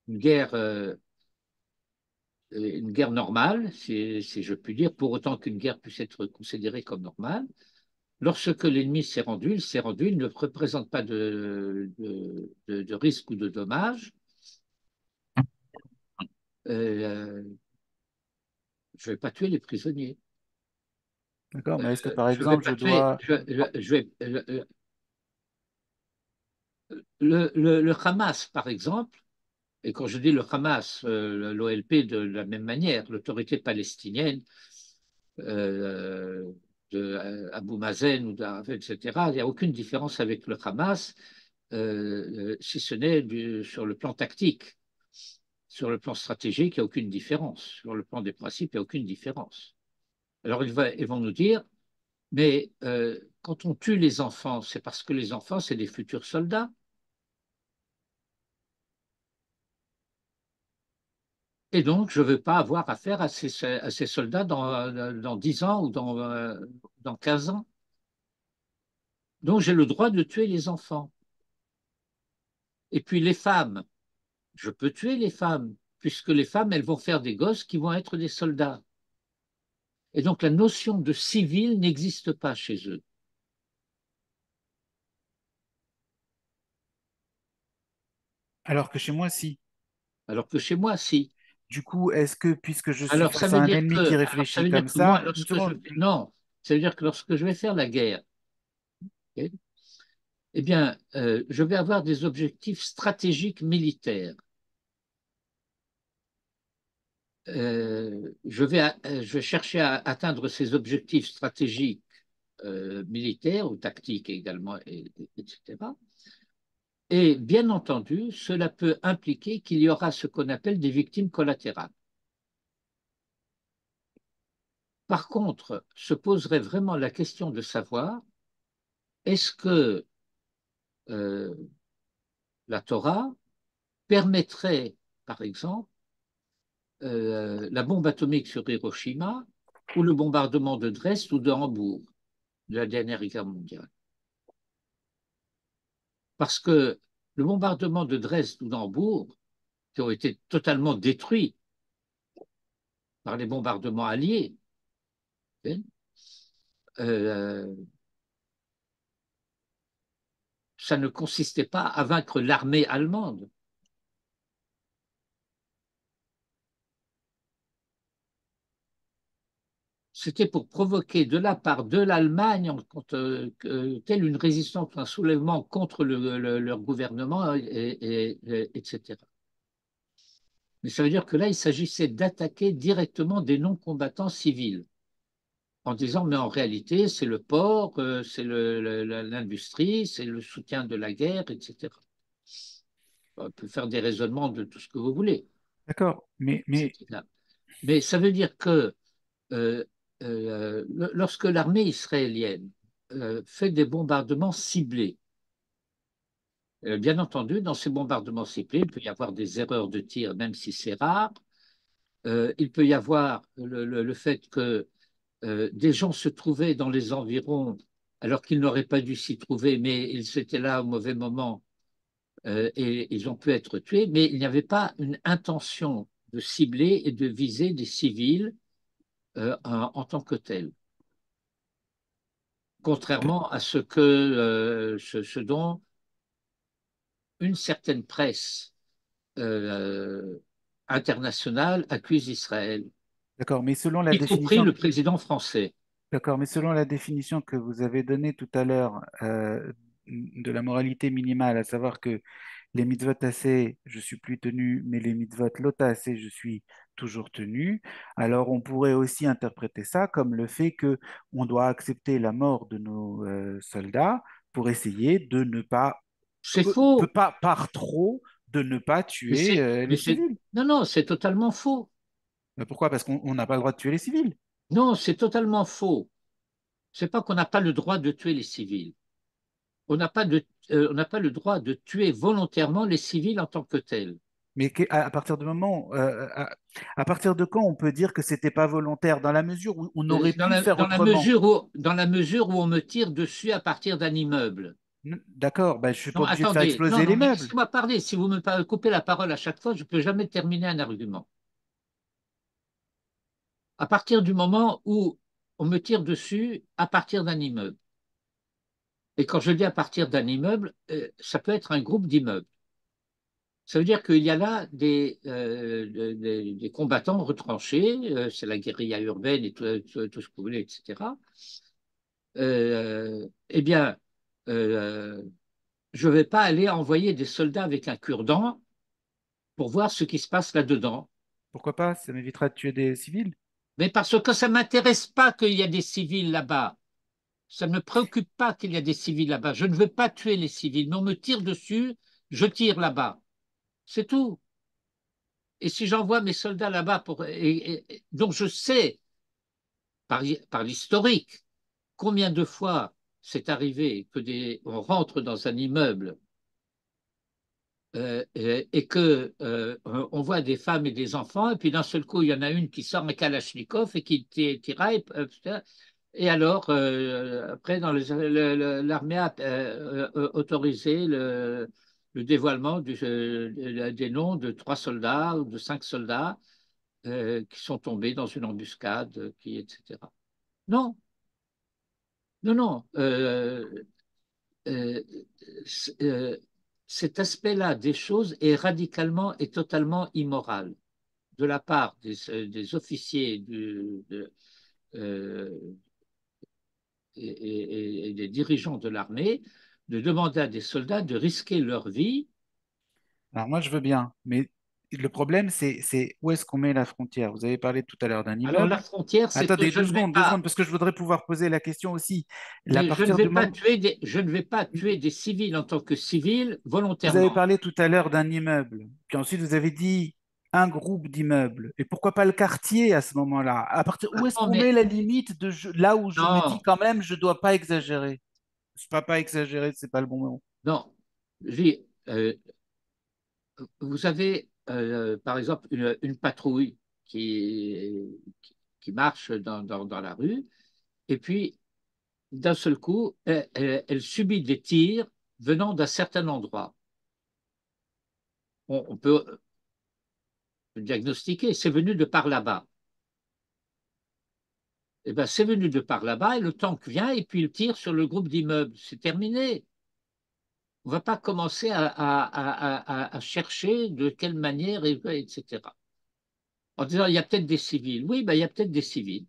guerre, une guerre normale, si je puis dire, pour autant qu'une guerre puisse être considérée comme normale, lorsque l'ennemi s'est rendu, il ne représente pas de risque ou de dommage. Euh, je ne vais pas tuer les prisonniers. D'accord, mais est-ce que par Je ne vais exemple, pas je tuer. dois... Le Hamas, par exemple, et quand je dis le Hamas, l'OLP de la même manière, l'autorité palestinienne euh, de Abu Mazen ou d'Arafat, etc., il n'y a aucune différence avec le Hamas, si ce n'est sur le plan tactique. Sur le plan stratégique, il n'y a aucune différence. Sur le plan des principes, il n'y a aucune différence. Alors, ils vont nous dire, mais quand on tue les enfants, c'est parce que les enfants, c'est des futurs soldats. Et donc, je ne veux pas avoir affaire à ces soldats dans 10 ans ou dans 15 ans. Donc, j'ai le droit de tuer les enfants. Et puis, les femmes, je peux tuer les femmes, puisque les femmes, elles vont faire des gosses qui vont être des soldats. Et donc, la notion de civil n'existe pas chez eux. Alors que chez moi, si. Alors que chez moi, si. Du coup, est-ce que puisque je suis Alors, ça face à veut un dire ennemi qui ça réfléchit veut dire comme que moi, ça, une seconde, non, ça veut dire que lorsque je vais faire la guerre, ok, eh bien, je vais avoir des objectifs stratégiques militaires. Je vais chercher à atteindre ces objectifs stratégiques militaires ou tactiques également, etc. Et bien entendu, cela peut impliquer qu'il y aura ce qu'on appelle des victimes collatérales. Par contre, se poserait vraiment la question de savoir est-ce que euh, la Torah permettrait, par exemple, la bombe atomique sur Hiroshima ou le bombardement de Dresde ou de Hambourg de la dernière guerre mondiale. Parce que le bombardement de Dresde ou d'Hambourg, qui ont été totalement détruits par les bombardements alliés, euh, ça ne consistait pas à vaincre l'armée allemande. C'était pour provoquer de la part de l'Allemagne telle une résistance, un soulèvement contre leur gouvernement, etc. Mais ça veut dire que là, il s'agissait d'attaquer directement des non-combattants civils, en disant, mais en réalité, c'est le port, c'est l'industrie, c'est le soutien de la guerre, etc. On peut faire des raisonnements de tout ce que vous voulez. D'accord, Mais ça veut dire que euh, lorsque l'armée israélienne fait des bombardements ciblés, bien entendu, dans ces bombardements ciblés, il peut y avoir des erreurs de tir, même si c'est rare. Il peut y avoir le fait que des gens se trouvaient dans les environs alors qu'ils n'auraient pas dû s'y trouver, mais ils étaient là au mauvais moment et ils ont pu être tués, mais il n'y avait pas une intention de cibler et de viser des civils en tant que tels. Contrairement à ce dont une certaine presse euh, internationale accuse Israël, d'accord, mais selon la y compris définition, le président français. d'accord, mais selon la définition que vous avez donnée tout à l'heure de la moralité minimale, à savoir que les mitzvot assez, je suis plus tenu, mais les mitzvot lota assez, je suis toujours tenu. Alors, on pourrait aussi interpréter ça comme le fait que on doit accepter la mort de nos soldats pour essayer de ne pas, C'est faux. pas par trop, de ne pas Mais tuer les civils. non, non, c'est totalement faux. Mais pourquoi? Parce qu'on n'a pas le droit de tuer les civils. Non, c'est totalement faux. C'est pas qu'on n'a pas le droit de tuer les civils. On n'a pas le droit de tuer volontairement les civils en tant que tels. Mais à partir du moment, à partir de quand on peut dire que c'était pas volontaire, dans la mesure où on aurait pu faire autrement? Dans la mesure où on me tire dessus à partir d'un immeuble. D'accord, ben, je suis pas Non, obligé de faire attendez, non, exploser non, les mais meubles. laissez-moi parler. Si vous me coupez la parole à chaque fois, je ne peux jamais terminer un argument. À partir du moment où on me tire dessus à partir d'un immeuble. Et quand je dis à partir d'un immeuble, ça peut être un groupe d'immeubles. Ça veut dire qu'il y a là des combattants retranchés, c'est la guérilla urbaine et tout ce que vous voulez, etc. Eh bien, euh, je ne vais pas aller envoyer des soldats avec un cure-dent pour voir ce qui se passe là-dedans. Pourquoi pas? Ça m'évitera de tuer des civils. Mais parce que ça ne m'intéresse pas qu'il y a des civils là-bas. Ça ne me préoccupe pas qu'il y a des civils là-bas. Je ne veux pas tuer les civils, mais on me tire dessus, je tire là-bas. C'est tout. Et si j'envoie mes soldats là-bas donc je sais par l'historique combien de fois c'est arrivé on rentre dans un immeuble et que on voit des femmes et des enfants, et puis d'un seul coup, il y en a une qui sort un Kalachnikov et qui tiraille. Et alors, après, l'armée a autorisé le dévoilement des noms de 3 soldats ou de 5 soldats qui sont tombés dans une embuscade, etc. Non, non, non. Euh, euh, cet aspect-là des choses est radicalement et totalement immoral de la part des officiers euh, et des dirigeants de l'armée de demander à des soldats de risquer leur vie. Alors moi, je veux bien, mais le problème, c'est où est-ce qu'on met la frontière? Vous avez parlé tout à l'heure d'un Alors la immeuble. frontière, c'est que Attendez, je ne vais deux pas, secondes, parce que je voudrais pouvoir poser la question aussi. À mais partir du moment, je ne vais pas tuer des civils en tant que civils vous avez volontairement. parlé tout à l'heure d'un immeuble, puis ensuite vous avez dit un groupe d'immeubles, et pourquoi pas le quartier à ce moment-là? À partir où est-ce Non, qu'on mais met la limite là où je me dis non, quand même, je dois pas exagérer. Je ne peux pas exagérer, c'est pas le bon mot. non. Je dis, vous avez, par exemple, une patrouille qui marche dans la rue, et puis, d'un seul coup, elle subit des tirs venant d'un certain endroit. On peut diagnostiquer, c'est venu de par là-bas. Eh ben, c'est venu de par là-bas, et le tank vient, et puis il tire sur le groupe d'immeubles. C'est terminé. On ne va pas commencer à chercher de quelle manière, etc. En disant, il y a peut-être des civils. Oui, ben, il y a peut-être des civils.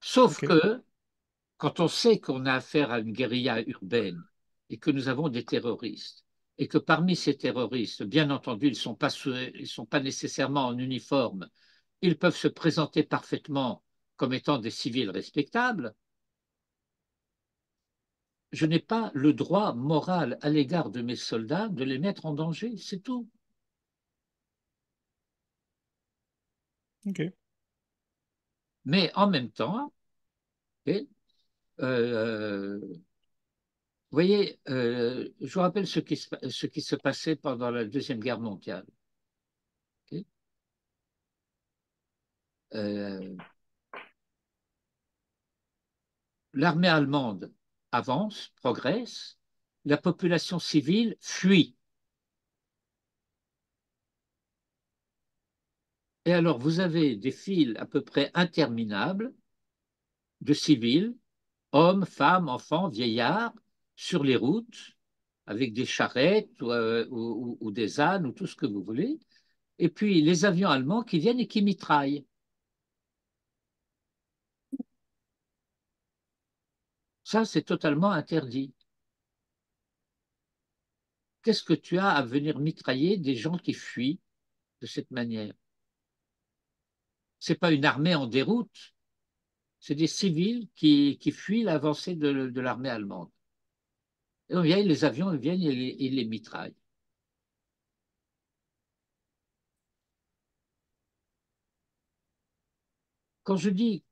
Sauf Ok. que quand on sait qu'on a affaire à une guérilla urbaine et que nous avons des terroristes, et que parmi ces terroristes, bien entendu, ils sont pas nécessairement en uniforme, ils peuvent se présenter parfaitement comme étant des civils respectables, je n'ai pas le droit moral à l'égard de mes soldats de les mettre en danger, c'est tout. Ok. Mais en même temps, okay, vous voyez, je vous rappelle ce qui se passait pendant la Deuxième Guerre mondiale. Okay. Euh, L'armée allemande avance, progresse, la population civile fuit. Et alors, vous avez des files à peu près interminables de civils, hommes, femmes, enfants, vieillards, sur les routes, avec des charrettes ou des ânes ou tout ce que vous voulez. Et puis les avions allemands qui viennent et qui mitraillent. Ça, c'est totalement interdit. Qu'est-ce que tu as à venir mitrailler des gens qui fuient de cette manière? Ce n'est pas une armée en déroute, c'est des civils qui fuient l'avancée de l'armée allemande. Et donc, les avions viennent et les mitraillent. Quand je dis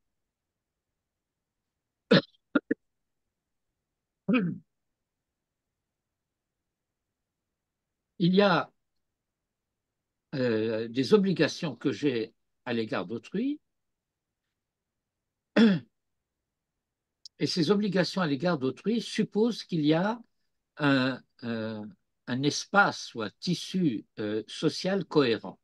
il y a des obligations que j'ai à l'égard d'autrui, et ces obligations à l'égard d'autrui supposent qu'il y a un, un espace ou un tissu social cohérent.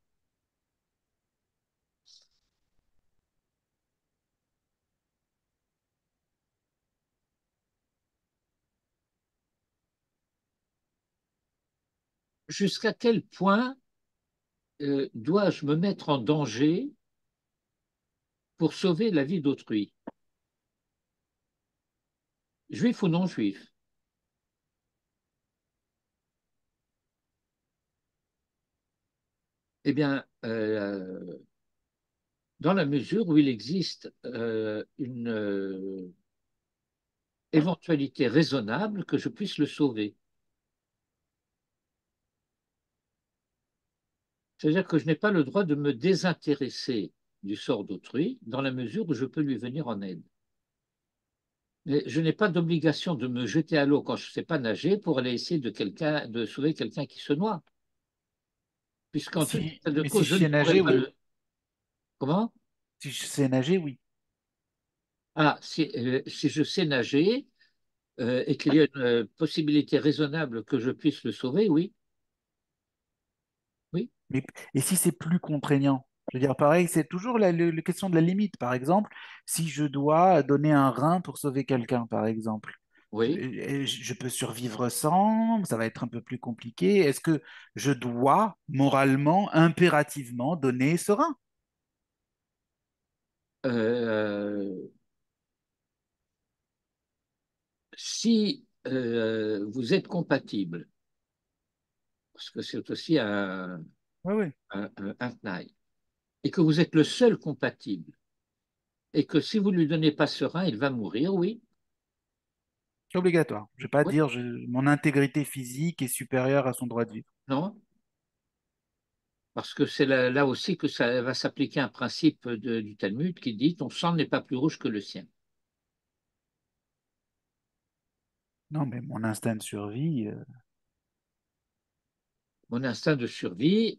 Jusqu'à quel point dois-je me mettre en danger pour sauver la vie d'autrui, juif ou non juif? Eh bien, dans la mesure où il existe une éventualité raisonnable que je puisse le sauver. C'est-à-dire que je n'ai pas le droit de me désintéresser du sort d'autrui dans la mesure où je peux lui venir en aide. Mais je n'ai pas d'obligation de me jeter à l'eau quand je ne sais pas nager pour aller essayer de sauver quelqu'un qui se noie. Puisqu'en tout état de Mais si cause, je je ne sais pourrais nager, pas oui. le. Comment? Si je sais nager, oui. Ah, si je sais nager et qu'il y a une possibilité raisonnable que je puisse le sauver, oui. Oui. Mais, et si c'est plus contraignant? Je veux dire, pareil, c'est toujours la question de la limite. Par exemple, si je dois donner un rein pour sauver quelqu'un, par exemple, Oui. je peux survivre sans, ça va être un peu plus compliqué. Est-ce que je dois, moralement, impérativement, donner ce rein? Euh, si vous êtes compatible, parce que c'est aussi Oui, oui. un tnaï, et que vous êtes le seul compatible, et que si vous ne lui donnez pas ce rein, il va mourir, oui. C'est obligatoire. Je ne vais pas Oui. dire mon intégrité physique est supérieure à son droit de vivre. Non, parce que c'est là aussi que ça va s'appliquer un principe du Talmud qui dit ton sang n'est pas plus rouge que le sien. Non, mais mon instinct de survie, Mon instinct de survie,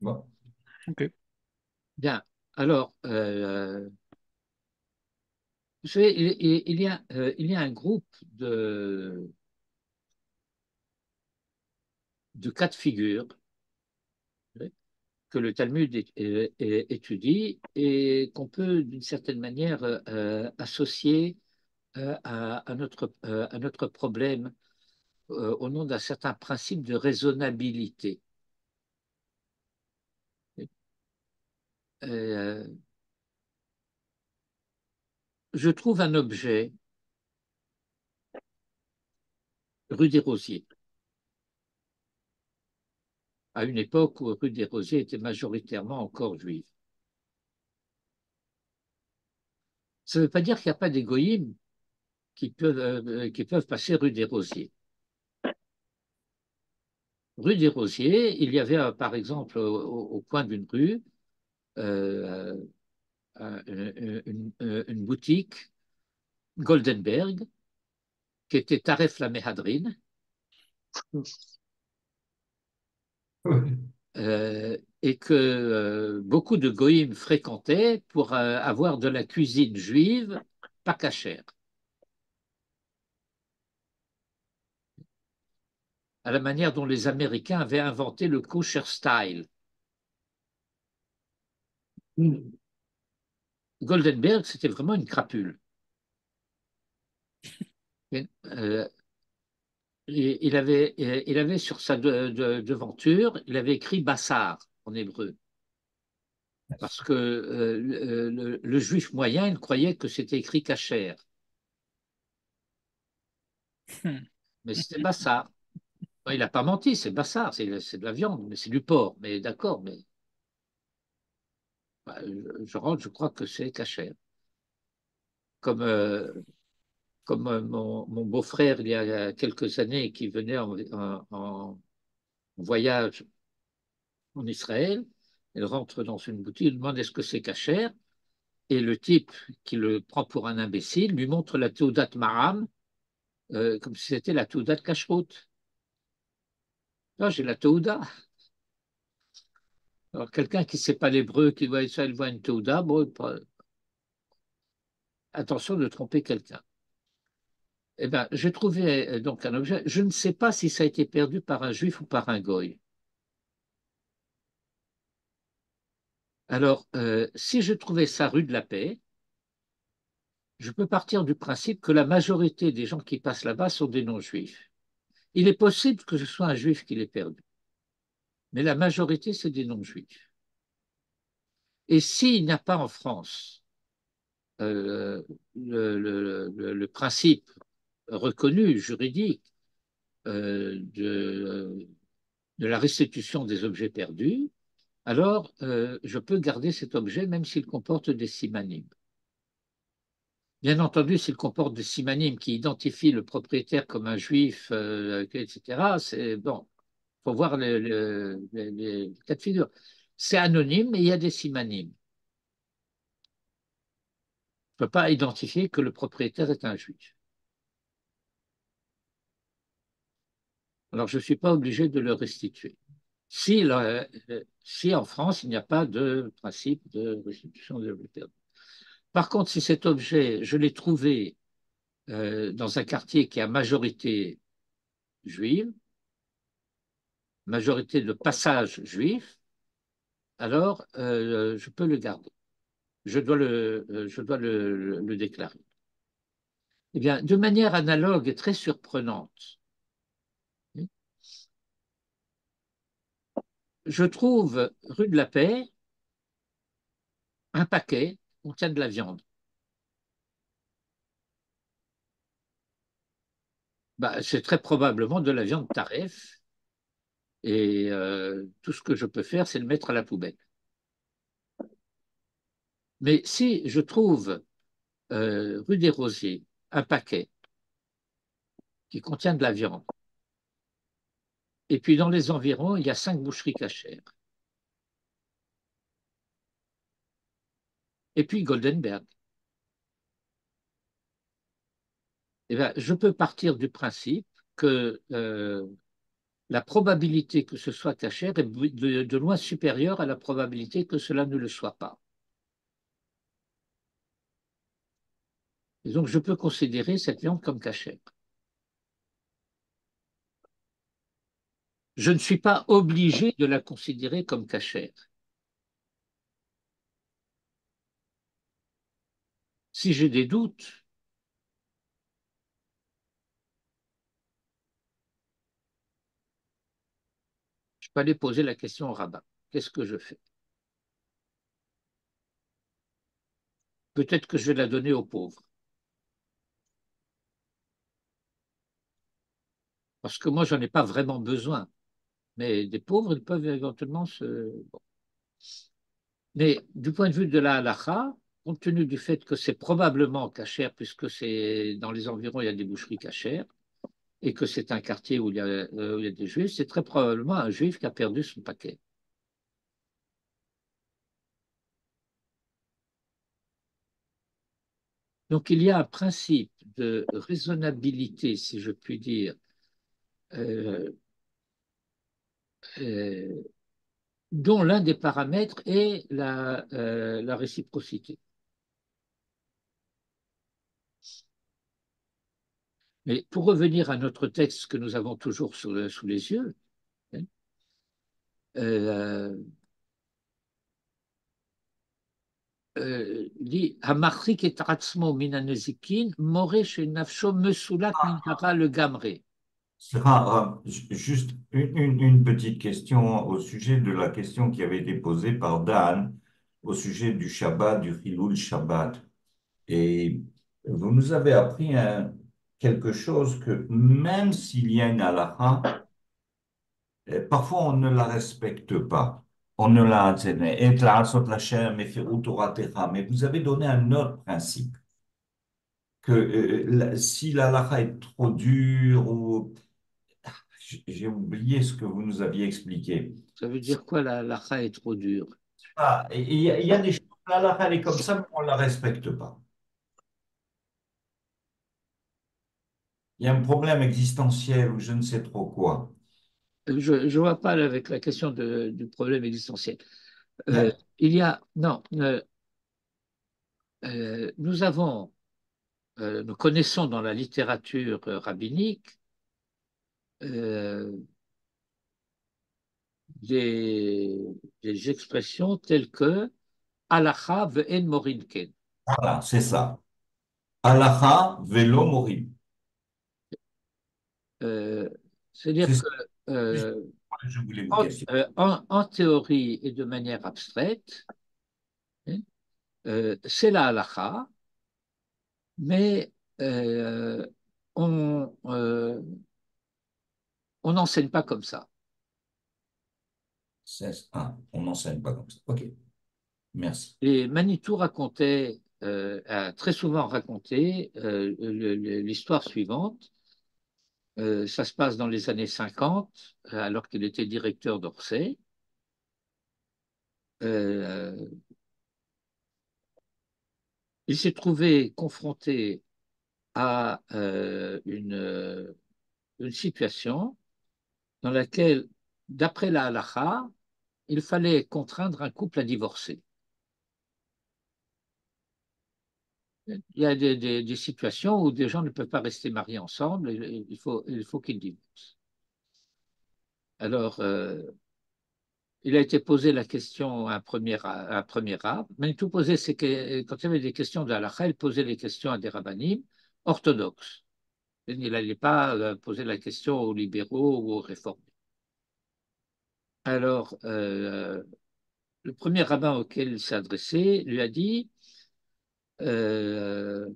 Bon. ok. bien. Alors, vous savez, il y a un groupe de cas de figure que le Talmud étudie et qu'on peut d'une certaine manière associer à notre problème au nom d'un certain principe de raisonnabilité. Euh, je trouve un objet rue des Rosiers, à une époque où rue des Rosiers était majoritairement encore juive. Ça ne veut pas dire qu'il n'y a pas des goïms qui peuvent passer rue des Rosiers. Rue des Rosiers, il y avait par exemple au coin d'une rue euh, une boutique Goldenberg qui était Taref la Mehadrin et que beaucoup de goïms fréquentaient pour avoir de la cuisine juive pas cachère, à la manière dont les Américains avaient inventé le kosher style. Goldenberg, c'était vraiment une crapule. Euh, il avait sur sa devanture, il avait écrit Bassar en hébreu. Parce que le juif moyen, il croyait que c'était écrit Kacher. Mais c'était Bassar. Il n'a pas menti, c'est Bassar, c'est de la viande, mais c'est du porc. Mais d'accord, mais bah, je crois que c'est Kacher. Comme, mon beau-frère, il y a quelques années, qui venait en voyage en Israël, il rentre dans une boutique, il demande est-ce que c'est Kacher, et le type qui le prend pour un imbécile lui montre la Teudat Maram, comme si c'était la Teudat Kashrut. Là, j'ai la Teuda. Alors, quelqu'un qui ne sait pas l'hébreu, qui voit ça, il voit une Teuda, bon, attention de tromper quelqu'un. Eh bien, j'ai trouvé donc un objet. Je ne sais pas si ça a été perdu par un juif ou par un goy. Alors, si je trouvais ça rue de la Paix, je peux partir du principe que la majorité des gens qui passent là-bas sont des non-juifs. Il est possible que ce soit un juif qui l'ait perdu, mais la majorité, c'est des non-juifs. Et s'il n'y a pas en France euh, le principe reconnu, juridique, de la restitution des objets perdus, alors je peux garder cet objet même s'il comporte des simanimes. Bien entendu, s'il comporte des simanimes qui identifient le propriétaire comme un juif, etc., c'est bon, il faut voir les cas de figure. C'est anonyme, mais il y a des simanimes. Je ne peux pas identifier que le propriétaire est un juif. Alors, je ne suis pas obligé de le restituer. Si en France, il n'y a pas de principe de restitution de l'objet perdu. Par contre, si cet objet, je l'ai trouvé dans un quartier qui a majorité juive, majorité de passage juif, alors je peux le garder. Je dois le déclarer. Eh bien, de manière analogue et très surprenante, je trouve rue de la Paix un paquet qui contient de la viande. Bah, c'est très probablement de la viande taref et tout ce que je peux faire, c'est le mettre à la poubelle. Mais si je trouve rue des Rosiers un paquet qui contient de la viande, et puis dans les environs, il y a 5 boucheries cachères, et puis Goldenberg, eh bien, je peux partir du principe que la probabilité que ce soit cachère est de loin supérieure à la probabilité que cela ne le soit pas. Et donc, je peux considérer cette viande comme cachère. Je ne suis pas obligé de la considérer comme cachère. Si j'ai des doutes, je peux aller poser la question au rabbin. Qu'est-ce que je fais? Peut-être que je vais la donner aux pauvres. Parce que moi, je n'en ai pas vraiment besoin. Mais des pauvres, ils peuvent éventuellement se... Bon. Mais du point de vue de la halakha, compte tenu du fait que c'est probablement cachère, puisque c'est dans les environs, il y a des boucheries cachères, et que c'est un quartier où il y a des juifs, c'est très probablement un juif qui a perdu son paquet. Donc il y a un principe de raisonnabilité, si je puis dire, euh, euh, dont l'un des paramètres est la réciprocité. Mais pour revenir à notre texte que nous avons toujours sous les yeux, hein, dit Hamachrik et Taratzmo minanezikin, more nafsho mesulak minhara le gamre. Juste une petite question au sujet de la question qui avait été posée par Dan au sujet du Shabbat, du Hilul Shabbat. Et vous nous avez appris quelque chose que même s'il y a une halakha, parfois on ne la respecte pas. On ne la et mais vous avez donné un autre principe que si la halakha est trop dure ou j'ai oublié ce que vous nous aviez expliqué. Ça veut dire quoi la halakha est trop dure? Ah, il y a des choses, la halakha elle est comme ça, mais on ne la respecte pas. Il y a un problème existentiel ou je ne sais trop quoi. Je ne vois pas avec la question du problème existentiel. Mais, Il y a, non, nous avons, nous connaissons dans la littérature rabbinique euh, des, des expressions telles que halacha ve'en morin ken. voilà, c'est ça. Halakha velo morim. Euh, C'est-à-dire C'est que ça. Juste, je voulais vous en, questionner. en théorie et de manière abstraite, hein, c'est la halacha, mais euh, on n'enseigne pas comme ça. On n'enseigne pas comme ça. OK, merci. Et Manitou racontait, a très souvent raconté l'histoire suivante. Ça se passe dans les années 50, alors qu'il était directeur d'Orsay. Euh, il s'est trouvé confronté à une situation dans laquelle, d'après la halakha, il fallait contraindre un couple à divorcer. Il y a des situations où des gens ne peuvent pas rester mariés ensemble, et il faut qu'ils divorcent. Alors, il a été posé la question à un premier rab. Manitou posait quand il y avait des questions de halakha, il posait les questions à des rabbinim orthodoxes. Il n'allait pas poser la question aux libéraux ou aux réformés. Alors, le premier rabbin auquel il s'est adressé lui a dit, euh,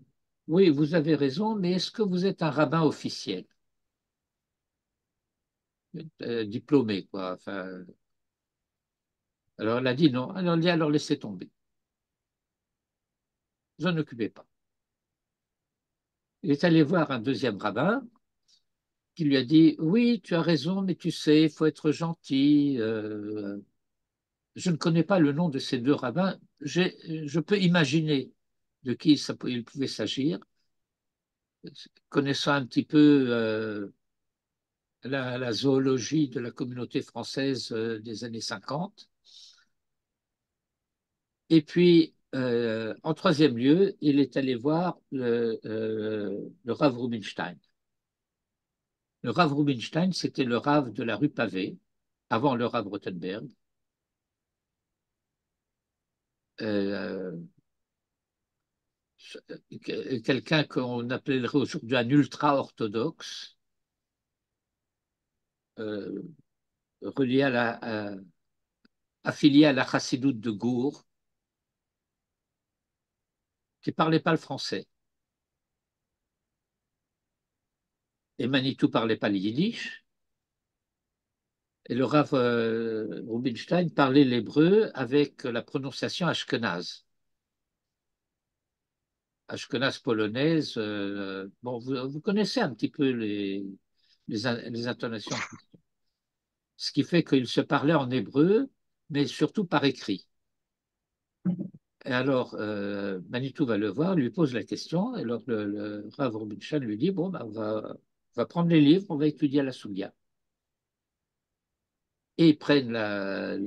oui, vous avez raison, mais est-ce que vous êtes un rabbin officiel, diplômé, quoi. Enfin, alors elle a dit non. Alors, il dit alors laissez tomber. Vous en occupez pas. Il est allé voir un deuxième rabbin qui lui a dit, oui, tu as raison, mais tu sais, il faut être gentil. Je ne connais pas le nom de ces deux rabbins. Je peux imaginer de qui il pouvait s'agir, connaissant un petit peu la zoologie de la communauté française des années 50. Et puis, en troisième lieu, il est allé voir le Rav Rubinstein. Le Rav Rubinstein, c'était le Rav de la rue Pavée, avant le Rav Rothenberg. Euh, Quelqu'un qu'on appellerait aujourd'hui un ultra-orthodoxe, euh, relié affilié à la chassidoute de Gour, qui ne parlait pas le français. Et Manitou ne parlait pas le yiddish. Et le Rav Rubinstein parlait l'hébreu avec la prononciation ashkenaz. Ashkenaz polonaise. Bon, vous connaissez un petit peu les intonations. Ce qui fait qu'il se parlait en hébreu, mais surtout par écrit. Et alors, Manitou va le voir, lui pose la question, et alors le Rav Rubinstein lui dit, bon, ben, on va prendre les livres, on va étudier la Sougia. Et ils prennent la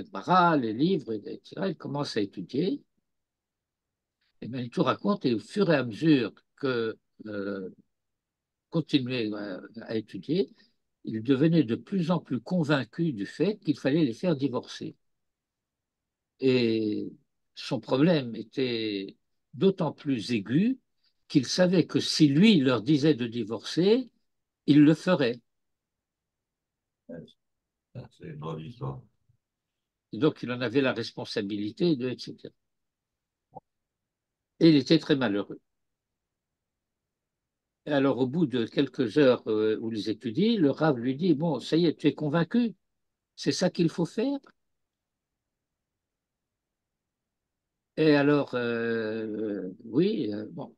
Gemara, les livres, etc. Ils commencent à étudier. Et Manitou raconte, et au fur et à mesure que continuait à étudier, il devenait de plus en plus convaincu du fait qu'il fallait les faire divorcer. Et son problème était d'autant plus aigu qu'il savait que si lui leur disait de divorcer, il le ferait. C'est une drôle d'histoire. Et donc il en avait la responsabilité, etc. Et il était très malheureux. Et alors au bout de quelques heures où ils étudient, le Rav lui dit, bon, ça y est, tu es convaincu, c'est ça qu'il faut faire. Et alors, oui, bon.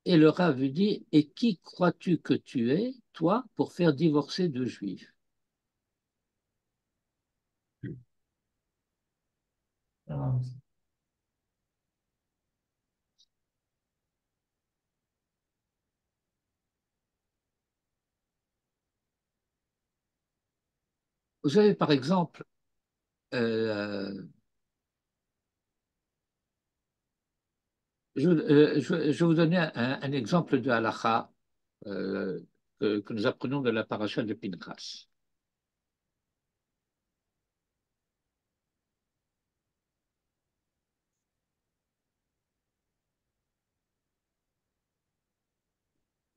Et le Rav lui dit, et qui crois-tu que tu es, toi, pour faire divorcer deux juifs? Ah, Vous avez par exemple, euh, je vais vous donner un exemple de halakha euh, que nous apprenons de la paracha de Pinchas.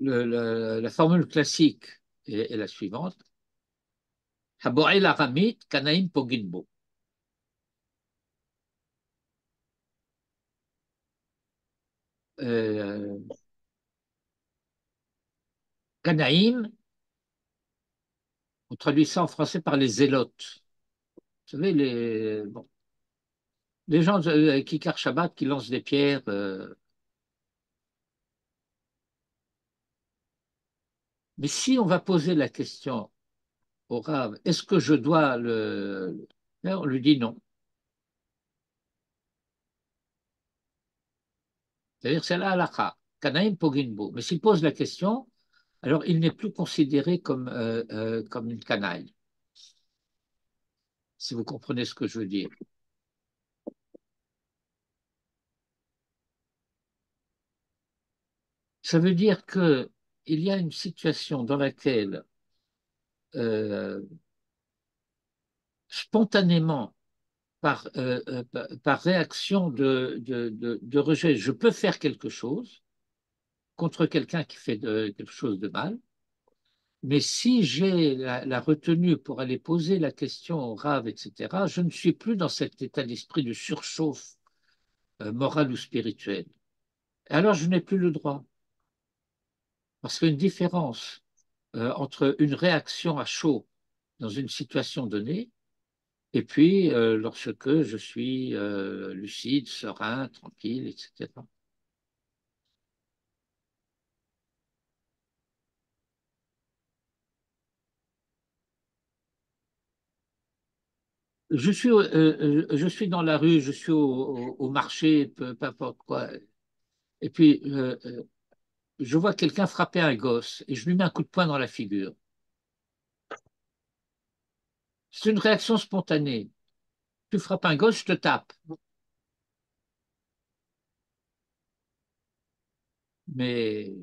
La formule classique est la suivante. Haboel aramit kanaim poginbo. Euh, Kanaïm, on traduit ça en français par les zélotes. Vous savez, bon, les gens qui carent Shabbat, qui lancent des pierres. Mais si on va poser la question au Rav, est-ce que je dois le faire? On lui dit non. C'est-à-dire, c'est la halakha. Kanaïm poginbo. Mais s'il pose la question, alors il n'est plus considéré comme une canaille, si vous comprenez ce que je veux dire. Ça veut dire qu'il y a une situation dans laquelle, euh, spontanément, par réaction de rejet, je peux faire quelque chose contre quelqu'un qui fait quelque chose de mal, Mais si j'ai la retenue pour aller poser la question au Rav, etc., je ne suis plus dans cet état d'esprit de surchauffe morale ou spirituelle. Et alors, je n'ai plus le droit. Parce qu'il y a une différence entre une réaction à chaud dans une situation donnée et puis lorsque je suis lucide, serein, tranquille, etc. Je suis dans la rue, je suis au marché, peu importe quoi. Et puis, je vois quelqu'un frapper un gosse et je lui mets un coup de poing dans la figure. C'est une réaction spontanée. Tu frappes un gosse, je te tape. Mais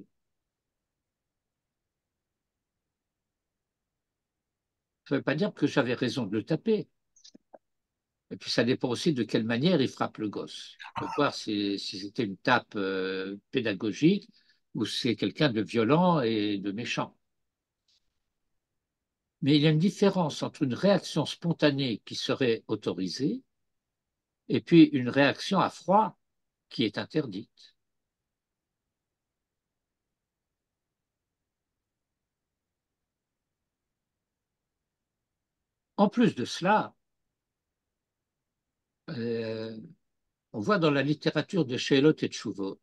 ça ne veut pas dire que j'avais raison de le taper. Et puis ça dépend aussi de quelle manière il frappe le gosse. Il faut voir si c'était une tape pédagogique ou si c'est quelqu'un de violent et de méchant. Mais il y a une différence entre une réaction spontanée qui serait autorisée et puis une réaction à froid qui est interdite. En plus de cela, euh, on voit dans la littérature de Sheilot et Tshuvot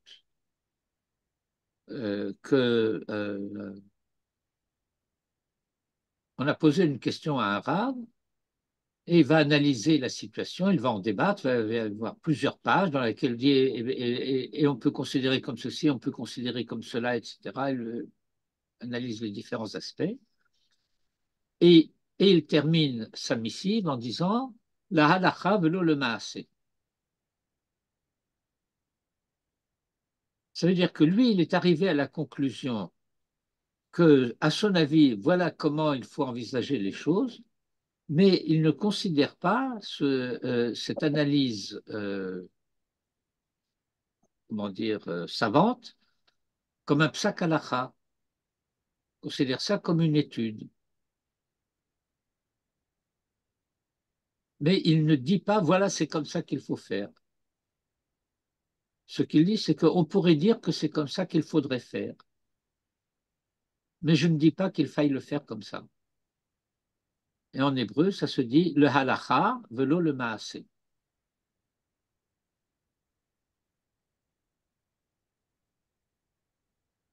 que on a posé une question à un rave et il va analyser la situation, il va en débattre, il va y avoir plusieurs pages dans lesquelles il dit et on peut considérer comme ceci, on peut considérer comme cela, etc. Il analyse les différents aspects et il termine sa missive en disant la halacha velo le maaseh. Ça veut dire que lui, il est arrivé à la conclusion que, à son avis, voilà comment il faut envisager les choses, mais il ne considère pas cette analyse, comment dire, savante, comme un psak halacha. Il considère ça comme une étude. Mais il ne dit pas, voilà, c'est comme ça qu'il faut faire. Ce qu'il dit, c'est qu'on pourrait dire que c'est comme ça qu'il faudrait faire. Mais je ne dis pas qu'il faille le faire comme ça. Et en hébreu, ça se dit le halacha velo le maaseh.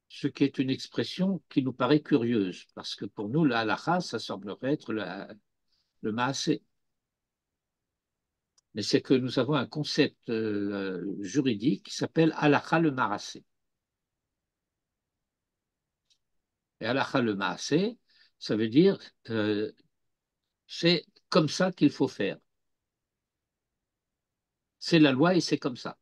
Ce qui est une expression qui nous paraît curieuse, parce que pour nous, la halakha, ça semblerait être le maasé. Mais c'est que nous avons un concept juridique qui s'appelle halakha le maasé. Et halakha le maasé, ça veut dire c'est comme ça qu'il faut faire. C'est la loi et c'est comme ça.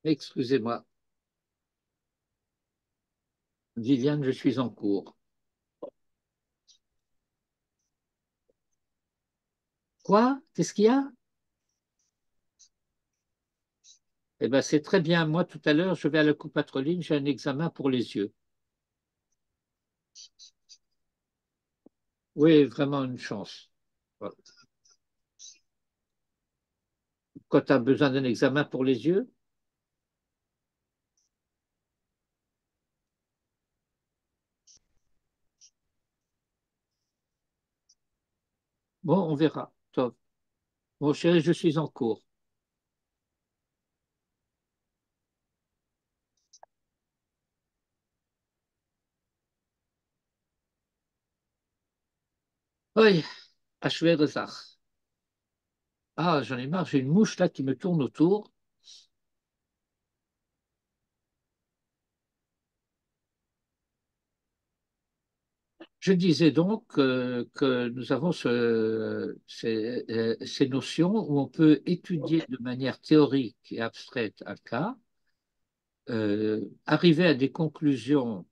Excusez-moi, Viviane, je suis en cours. Quoi? Qu'est-ce qu'il y a? Eh bien, c'est très bien. Moi, tout à l'heure, je vais à la coupe Patroline, j'ai un examen pour les yeux. Oui, vraiment une chance. Voilà. Quand tu as besoin d'un examen pour les yeux, bon, on verra. Top. Bon, chéri, je suis en cours. Oui, achevé de ça. Ah, j'en ai marre, j'ai une mouche là qui me tourne autour. Je disais donc que nous avons ces notions où on peut étudier de manière théorique et abstraite un cas, arriver à des conclusions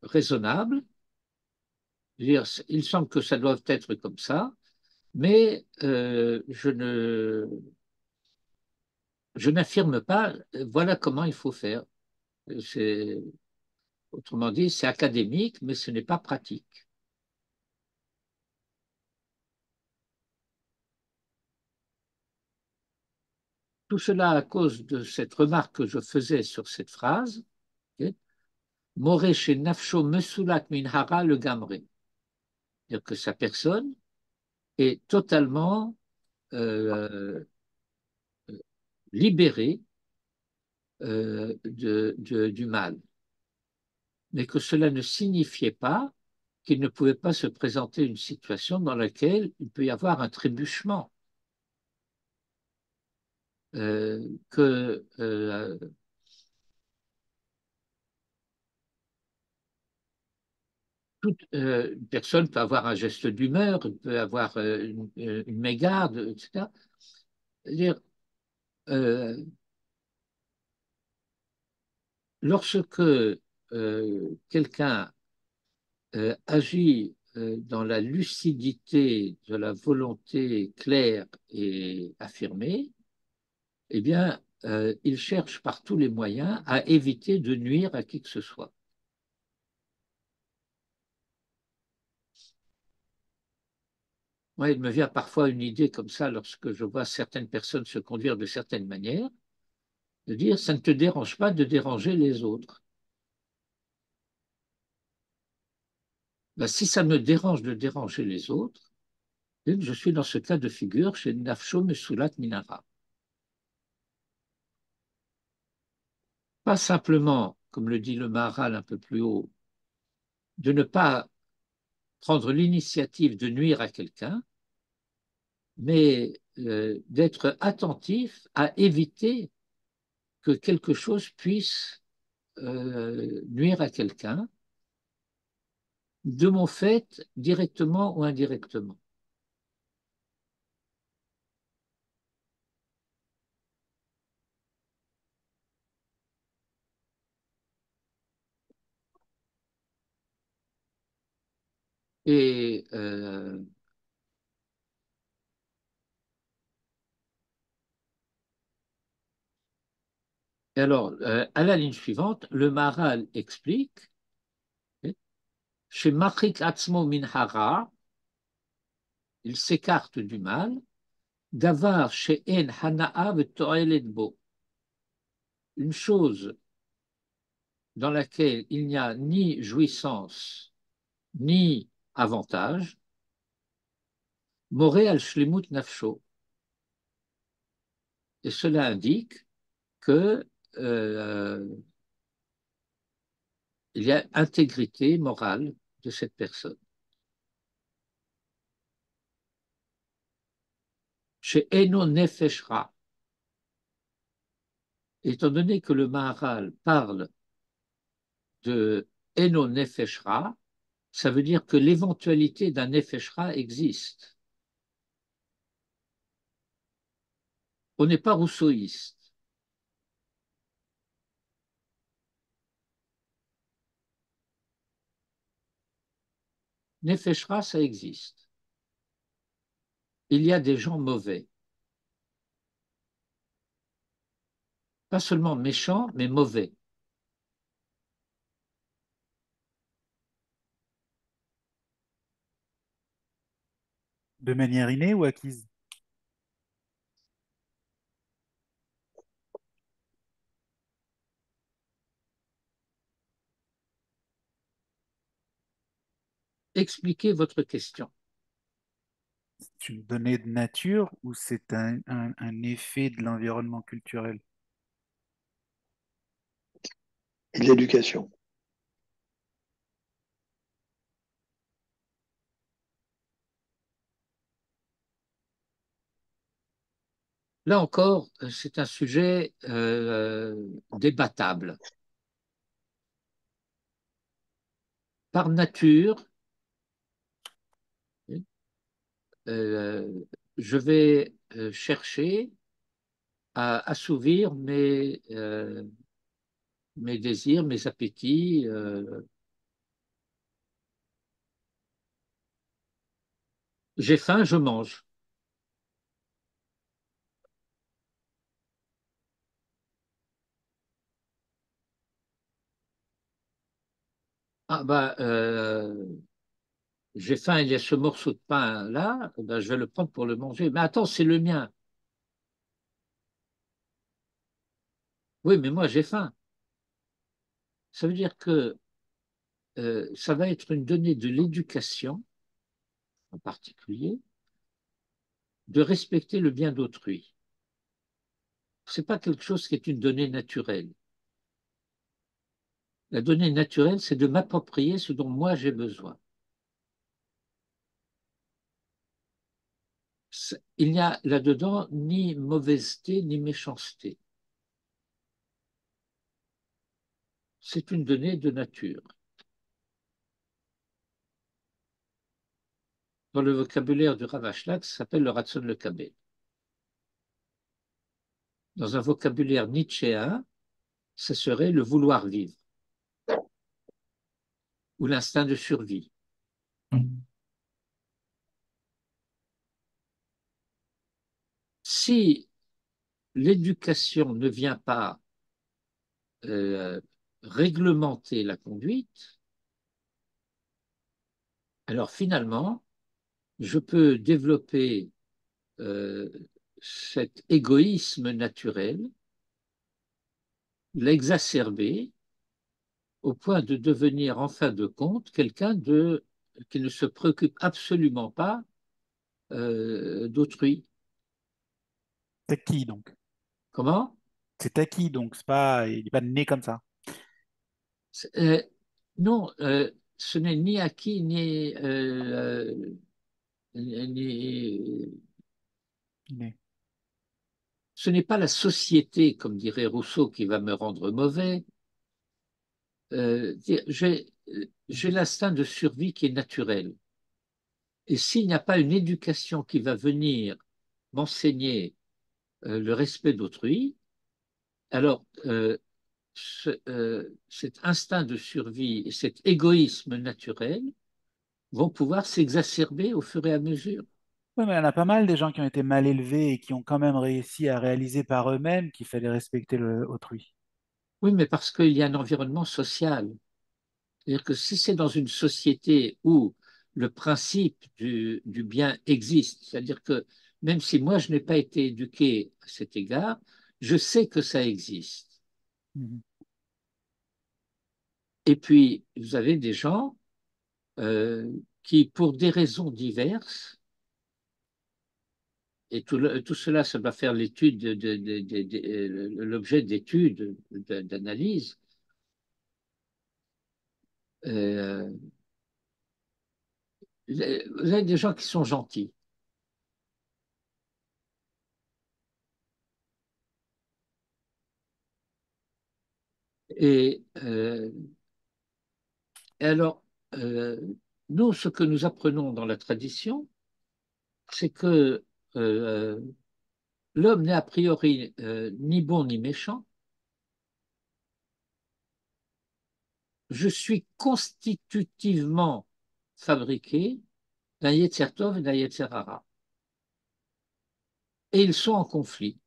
raisonnables, dire il semble que ça doit être comme ça, Mais je n'affirme pas, voilà comment il faut faire. C'est- Autrement dit, c'est académique, mais ce n'est pas pratique. Tout cela à cause de cette remarque que je faisais sur cette phrase, ok, Moré chez Nafsho Mesulat Minhara le Gamré. C'est-à-dire que sa personne est totalement euh, libérée du mal. Mais que cela ne signifiait pas qu'il ne pouvait pas se présenter une situation dans laquelle il peut y avoir un trébuchement. Que toute personne peut avoir un geste d'humeur, peut avoir une mégarde, etc. C'est-à-dire, euh, lorsque quelqu'un agit dans la lucidité de la volonté claire et affirmée, eh bien, il cherche par tous les moyens à éviter de nuire à qui que ce soit. Moi, il me vient parfois une idée comme ça lorsque je vois certaines personnes se conduire de certaines manières, de dire, ça ne te dérange pas de déranger les autres. Ben, si ça me dérange de déranger les autres, je suis dans ce cas de figure chez Nafsho Mesulat Minara. Pas simplement, comme le dit le Maharal un peu plus haut, de ne pas prendre l'initiative de nuire à quelqu'un, mais d'être attentif à éviter que quelque chose puisse nuire à quelqu'un, de mon fait, directement ou indirectement. Et alors, à la ligne suivante, le Maharal explique, chez Machik Atzmo Minhara, il s'écarte du mal, Davar chez En Hana'a V'To'elet Bo, une chose dans laquelle il n'y a ni jouissance ni avantage, Moré al Shlemut Nafsho. Et cela indique que il y a intégrité morale de cette personne. Chez Eno Nefeshra, étant donné que le Maharal parle de Eno Nefeshra, ça veut dire que l'éventualité d'un Nefeshra existe. On n'est pas rousseauiste. Nefeshra, ça existe. Il y a des gens mauvais. Pas seulement méchants, mais mauvais. De manière innée ou acquise? Expliquez votre question. C'est une donnée de nature ou c'est un effet de l'environnement culturel? Et de l'éducation. Là encore, c'est un sujet débattable. Par nature, euh, je vais chercher à assouvir mes désirs, mes appétits. J'ai faim, je mange. Ah bah, j'ai faim, il y a ce morceau de pain là, ben, je vais le prendre pour le manger. Mais attends, c'est le mien. Oui, mais moi j'ai faim. Ça veut dire que ça va être une donnée de l'éducation, en particulier, de respecter le bien d'autrui. C'est pas quelque chose qui est une donnée naturelle. La donnée naturelle, c'est de m'approprier ce dont moi j'ai besoin. Il n'y a là-dedans ni mauvaiseté ni méchanceté. C'est une donnée de nature. Dans le vocabulaire du Rav Ashlach, ça s'appelle le Ratson le Kabel. Dans un vocabulaire nietzschéen, ce serait le vouloir vivre ou l'instinct de survie. Si l'éducation ne vient pas euh, réglementer la conduite, alors finalement, je peux développer euh, cet égoïsme naturel, l'exacerber au point de devenir en fin de compte quelqu'un qui ne se préoccupe absolument pas d'autrui. C'est acquis donc. Comment? C'est acquis donc. C'est pas, il n'est pas né comme ça. Euh, non, ce n'est ni acquis Né. ce n'est pas la société, comme dirait Rousseau, qui va me rendre mauvais. J'ai l'instinct de survie qui est naturel. Et s'il n'y a pas une éducation qui va venir m'enseigner le respect d'autrui, alors cet instinct de survie et cet égoïsme naturel vont pouvoir s'exacerber au fur et à mesure. Oui, mais il y en a pas mal des gens qui ont été mal élevés et qui ont quand même réussi à réaliser par eux-mêmes qu'il fallait respecter autrui. Oui, mais parce qu'il y a un environnement social. C'est-à-dire que si c'est dans une société où le principe du bien existe, c'est-à-dire que même si moi je n'ai pas été éduqué à cet égard, je sais que ça existe. Mhm. Et puis, vous avez des gens euh, qui, pour des raisons diverses, et tout cela, ça doit faire l'étude, l'objet d'études, d'analyse, euh, vous avez des gens qui sont gentils. Et, euh, et alors, euh, nous, ce que nous apprenons dans la tradition, c'est que euh, l'homme n'est a priori ni bon ni méchant. Je suis constitutivement fabriqué d'un Yetzer Tov et d'un Yetzer Hara. Et ils sont en conflit.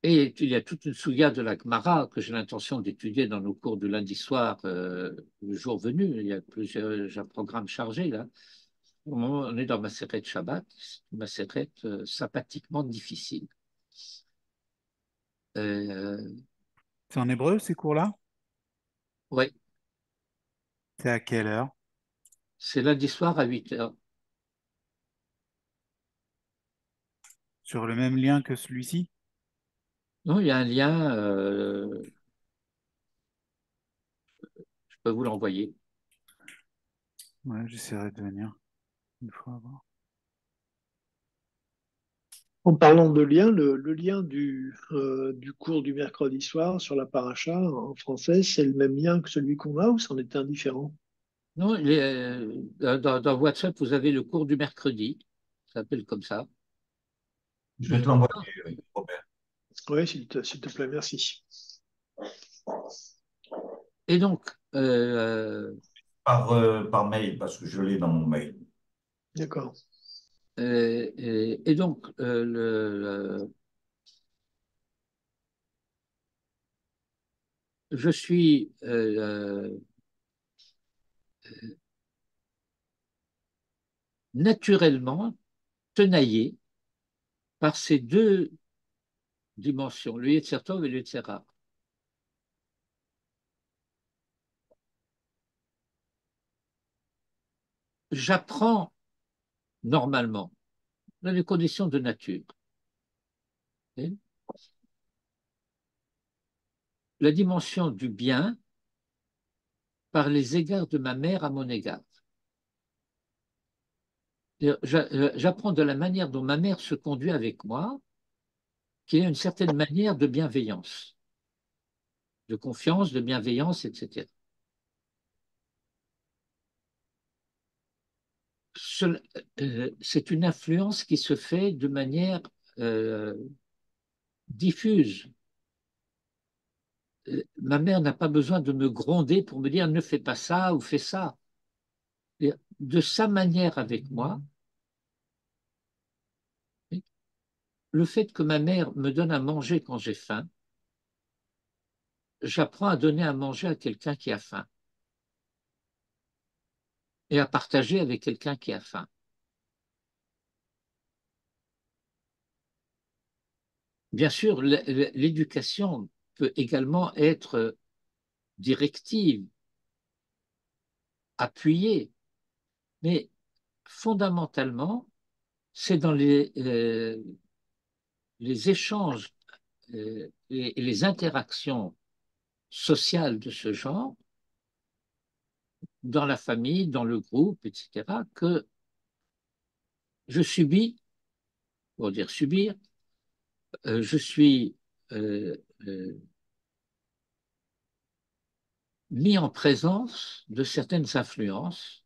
Et il y a toute une souga de la Gemara que j'ai l'intention d'étudier dans nos cours du lundi soir, le jour venu. Il y a plusieurs, j'ai un programme chargé là. Au moment où on est dans ma série de Shabbat, ma série sympathiquement difficile. Euh, C'est en hébreu ces cours-là? ouais, C'est à quelle heure? c'est lundi soir à 8 heures. Sur le même lien que celui-ci? Non, il y a un lien, je peux vous l'envoyer. Ouais, j'essaierai de venir une fois voir. En parlant de lien, le lien du cours du mercredi soir sur la paracha en français, c'est le même lien que celui qu'on a ou c'en est un différent? Non, dans WhatsApp, vous avez le cours du mercredi, ça s'appelle comme ça. Je vais te l'envoyer, oui, Robert. Oui, s'il te plaît, merci. Et donc, Par mail, parce que je l'ai dans mon mail. D'accord. et donc je suis naturellement tenaillé par ces deux dimensions, le Yetzer Tov et le Yetzer Hara. J'apprends normalement dans les conditions de nature. Et la dimension du bien par les égards de ma mère à mon égard. J'apprends de la manière dont ma mère se conduit avec moi, qu'il y a une certaine manière de bienveillance, de confiance, de bienveillance, etc. C'est une influence qui se fait de manière euh, diffuse. Ma mère n'a pas besoin de me gronder pour me dire ne fais pas ça ou fais ça. De sa manière avec moi, le fait que ma mère me donne à manger quand j'ai faim, j'apprends à donner à manger à quelqu'un qui a faim et à partager avec quelqu'un qui a faim. Bien sûr, l'éducation peut également être directive, appuyée, mais fondamentalement, c'est dans les échanges et les interactions sociales de ce genre, dans la famille, dans le groupe, etc., que je subis, pour dire subir, je suis euh, euh, mis en présence de certaines influences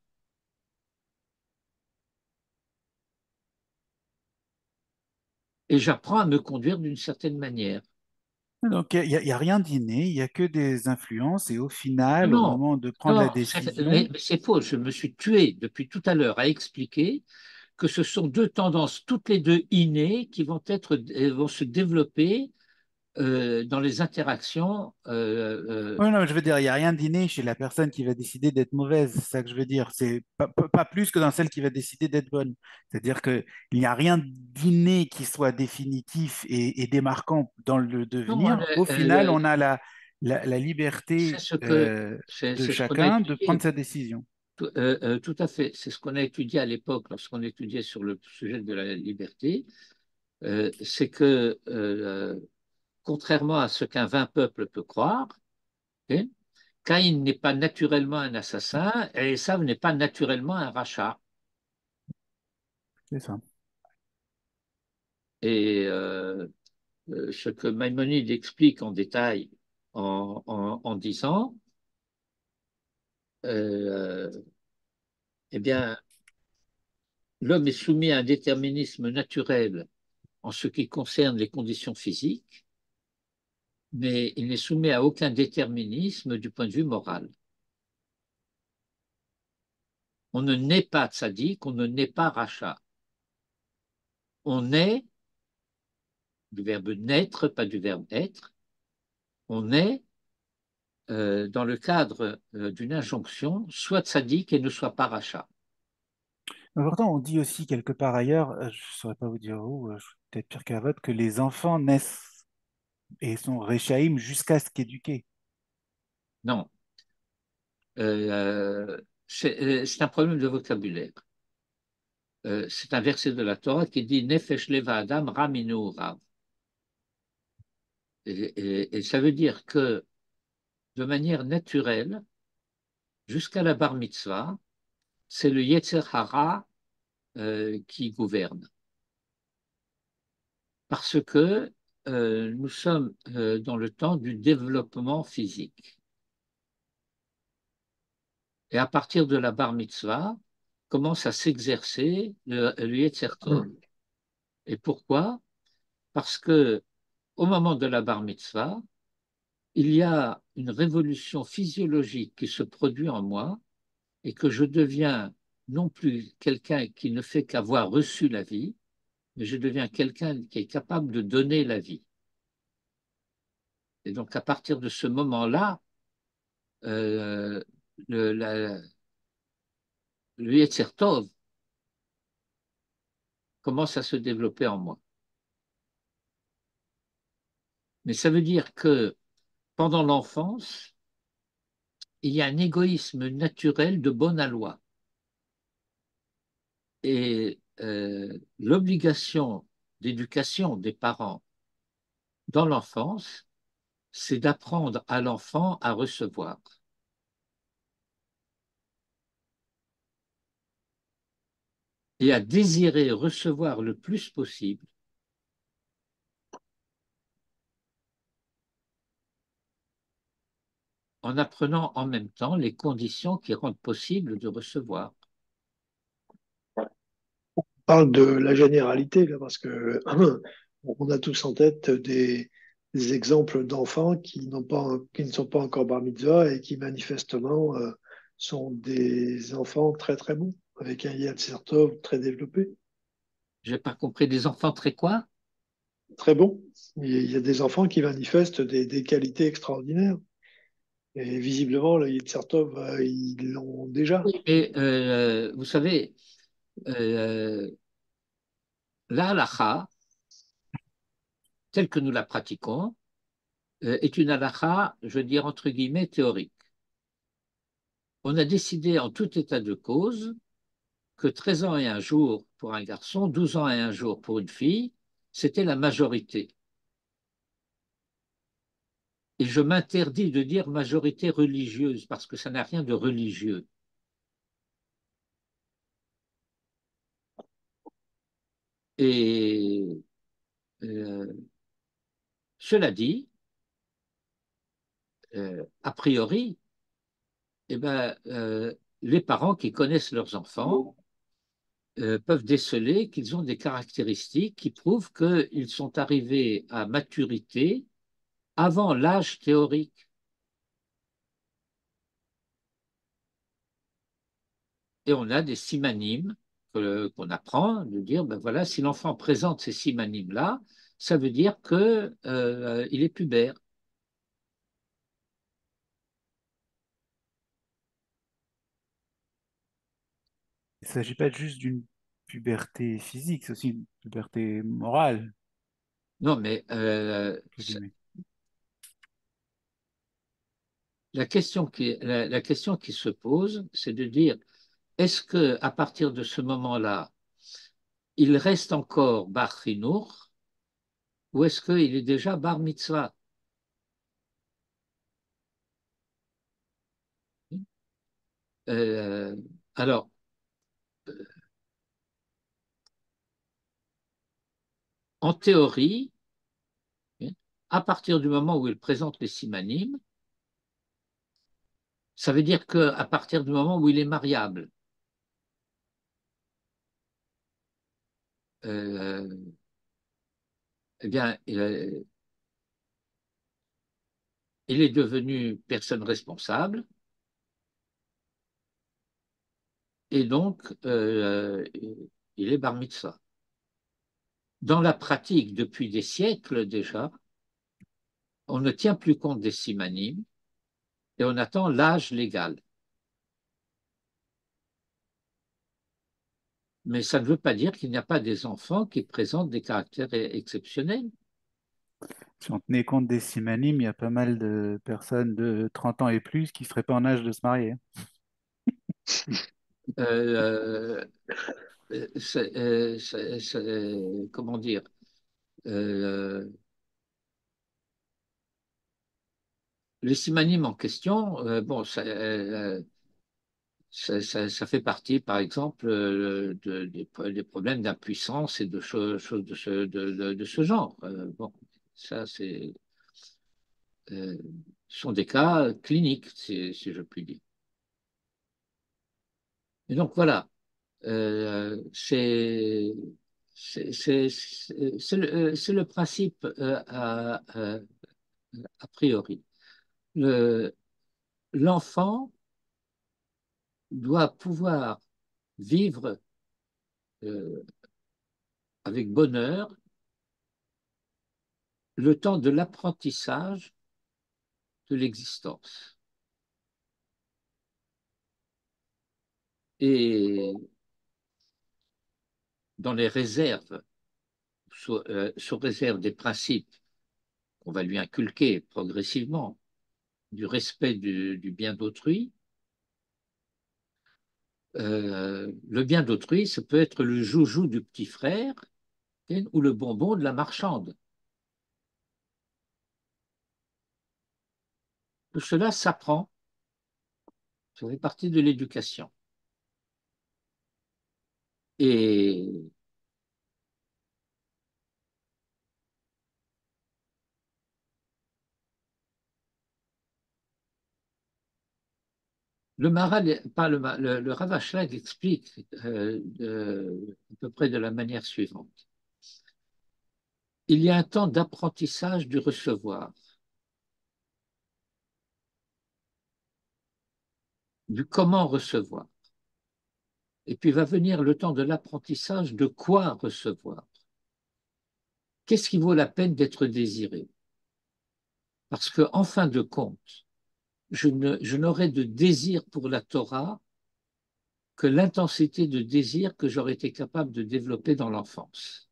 et j'apprends à me conduire d'une certaine manière. Donc, il y a rien d'inné, il n'y a que des influences, et au Non, final, au non, moment de prendre la non, décision, mais c'est faux. Je me suis tué depuis tout à l'heure à expliquer que ce sont deux tendances, toutes les deux innées, qui vont se développer dans les interactions. oui, non, je veux dire, il n'y a rien d'inné chez la personne qui va décider d'être mauvaise, c'est ça que je veux dire. C'est pas plus que dans celle qui va décider d'être bonne. C'est-à-dire qu'il n'y a rien d'inné qui soit définitif et démarquant dans le non, devenir. Au final, on a la c'est liberté de c'est ce qu'on a chacun de étudié. prendre sa décision. Tout à fait. C'est ce qu'on a étudié à l'époque lorsqu'on étudiait sur le sujet de la liberté. C'est que, contrairement à ce qu'un vain peuple peut croire, ok, Caïn n'est pas naturellement un assassin et Esav n'est pas naturellement un rachat. C'est ça. Et ce que Maïmonide explique en détail en disant, euh, eh bien, l'homme est soumis à un déterminisme naturel en ce qui concerne les conditions physiques, mais il n'est soumis à aucun déterminisme du point de vue moral. On ne naît pas tzaddik, on ne naît pas rachat. On est, du verbe naître, pas du verbe être, on est dans le cadre d'une injonction, soit tzaddik et ne soit pas rachat. Mais pourtant, on dit aussi quelque part ailleurs, je ne saurais pas vous dire où, peut-être pire qu'à votre, que les enfants naissent et sont réchaïm jusqu'à ce qu'éduqués. Non, c'est un problème de vocabulaire. C'est un verset de la Torah qui dit Nefesh leva Adam raminu rav. Et ça veut dire que de manière naturelle, jusqu'à la bar mitzvah, c'est le Yetzer Hara qui gouverne. Parce que nous sommes dans le temps du développement physique. Et à partir de la bar mitzvah, commence à s'exercer le Yetzer Tov. Et pourquoi? Parce que au moment de la bar mitzvah, il y a une révolution physiologique qui se produit en moi et que je deviens non plus quelqu'un qui ne fait qu'avoir reçu la vie, mais je deviens quelqu'un qui est capable de donner la vie. Et donc, à partir de ce moment-là, euh, le, la, le Yetzer Tov commence à se développer en moi. Mais ça veut dire que pendant l'enfance, il y a un égoïsme naturel de bonne aloi. Et l'obligation d'éducation des parents dans l'enfance, c'est d'apprendre à l'enfant à recevoir. Et à désirer recevoir le plus possible en apprenant en même temps les conditions qui rendent possible de recevoir. On parle de la généralité, là, parce que on a tous en tête des exemples d'enfants qui ne sont pas encore bar mitzvah et qui manifestement sont des enfants très très bons, avec un Yetzer Tov très développé. J'ai pas compris, des enfants très quoi? Très bon. Il y a des enfants qui manifestent des qualités extraordinaires. Et visiblement, le Yetzer Tov, ils l'ont déjà. Oui, mais vous savez, euh, la halakha, telle que nous la pratiquons, est une halakha, je veux dire entre guillemets, théorique. On a décidé en tout état de cause que 13 ans et un jour pour un garçon, 12 ans et un jour pour une fille, c'était la majorité. Et je m'interdis de dire majorité religieuse parce que ça n'a rien de religieux. Et euh, cela dit, a priori, eh ben, les parents qui connaissent leurs enfants peuvent déceler qu'ils ont des caractéristiques qui prouvent qu'ils sont arrivés à maturité avant l'âge théorique. Et on a des simanimes qu'on apprend, de dire, ben voilà, si l'enfant présente ces simanimes-là, ça veut dire qu'il est pubère. Il ne s'agit pas juste d'une puberté physique, c'est aussi une puberté morale, Non, mais entre guillemets. la question qui se pose, c'est de dire, est-ce que à partir de ce moment-là, il reste encore bar chinour ou est-ce qu'il est déjà bar mitzvah? Euh, alors, en théorie, à partir du moment où il présente les simanimes, ça veut dire qu'à partir du moment où il est mariable, euh, eh bien, il est devenu personne responsable et donc il est bar mitzvah. Dans la pratique, depuis des siècles déjà, on ne tient plus compte des simanimes et on attend l'âge légal. Mais ça ne veut pas dire qu'il n'y a pas des enfants qui présentent des caractères exceptionnels. Si on tenait compte des simanimes, il y a pas mal de personnes de 30 ans et plus qui ne seraient pas en âge de se marier. Euh, comment dire, euh, les simanimes en question, bon, ça fait partie, par exemple, des problèmes d'impuissance et de choses de ce genre. Bon, ça, euh, sont des cas cliniques, si je puis dire. Et donc voilà, c'est le principe a priori. l'enfant doit pouvoir vivre avec bonheur le temps de l'apprentissage de l'existence. Et dans les réserves, sous réserve des principes qu'on va lui inculquer progressivement, du respect du bien d'autrui, le bien d'autrui, ça peut être le joujou du petit frère ou le bonbon de la marchande. Tout cela s'apprend, ça fait partie de l'éducation. Et le Maharal, pas le Rav Ashlag explique à peu près de la manière suivante. Il y a un temps d'apprentissage du recevoir, du comment recevoir. Et puis va venir le temps de l'apprentissage de quoi recevoir. Qu'est-ce qui vaut la peine d'être désiré? Parce qu'en fin de compte, je n'aurai de désir pour la Torah que l'intensité de désir que j'aurais été capable de développer dans l'enfance.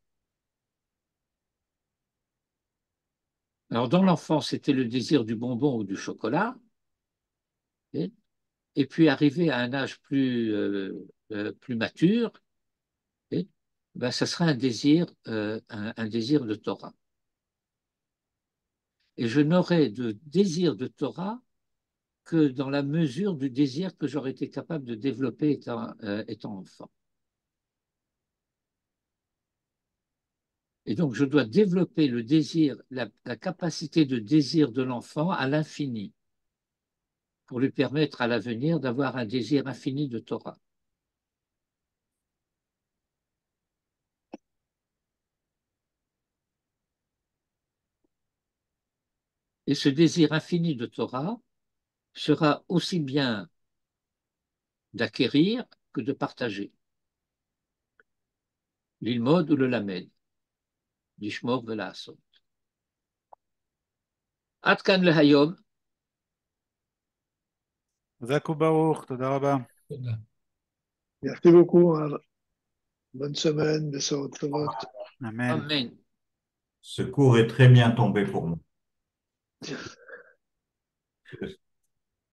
Alors, dans l'enfance, c'était le désir du bonbon ou du chocolat. Et puis, arrivé à un âge plus mature, ben, ça sera un désir de Torah. Et je n'aurai de désir de Torah que dans la mesure du désir que j'aurais été capable de développer étant enfant. Et donc, je dois développer le désir, la capacité de désir de l'enfant à l'infini, pour lui permettre à l'avenir d'avoir un désir infini de Torah. Et ce désir infini de Torah sera aussi bien d'acquérir que de partager. L'ilmod ou le lamed, l'ishmor velasot. Atkan le hayom. Zakou Baruch, toda rabba. Merci beaucoup. Bonne semaine, Bessorot Tovot. Amen. Amen. Ce cours est très bien tombé pour moi.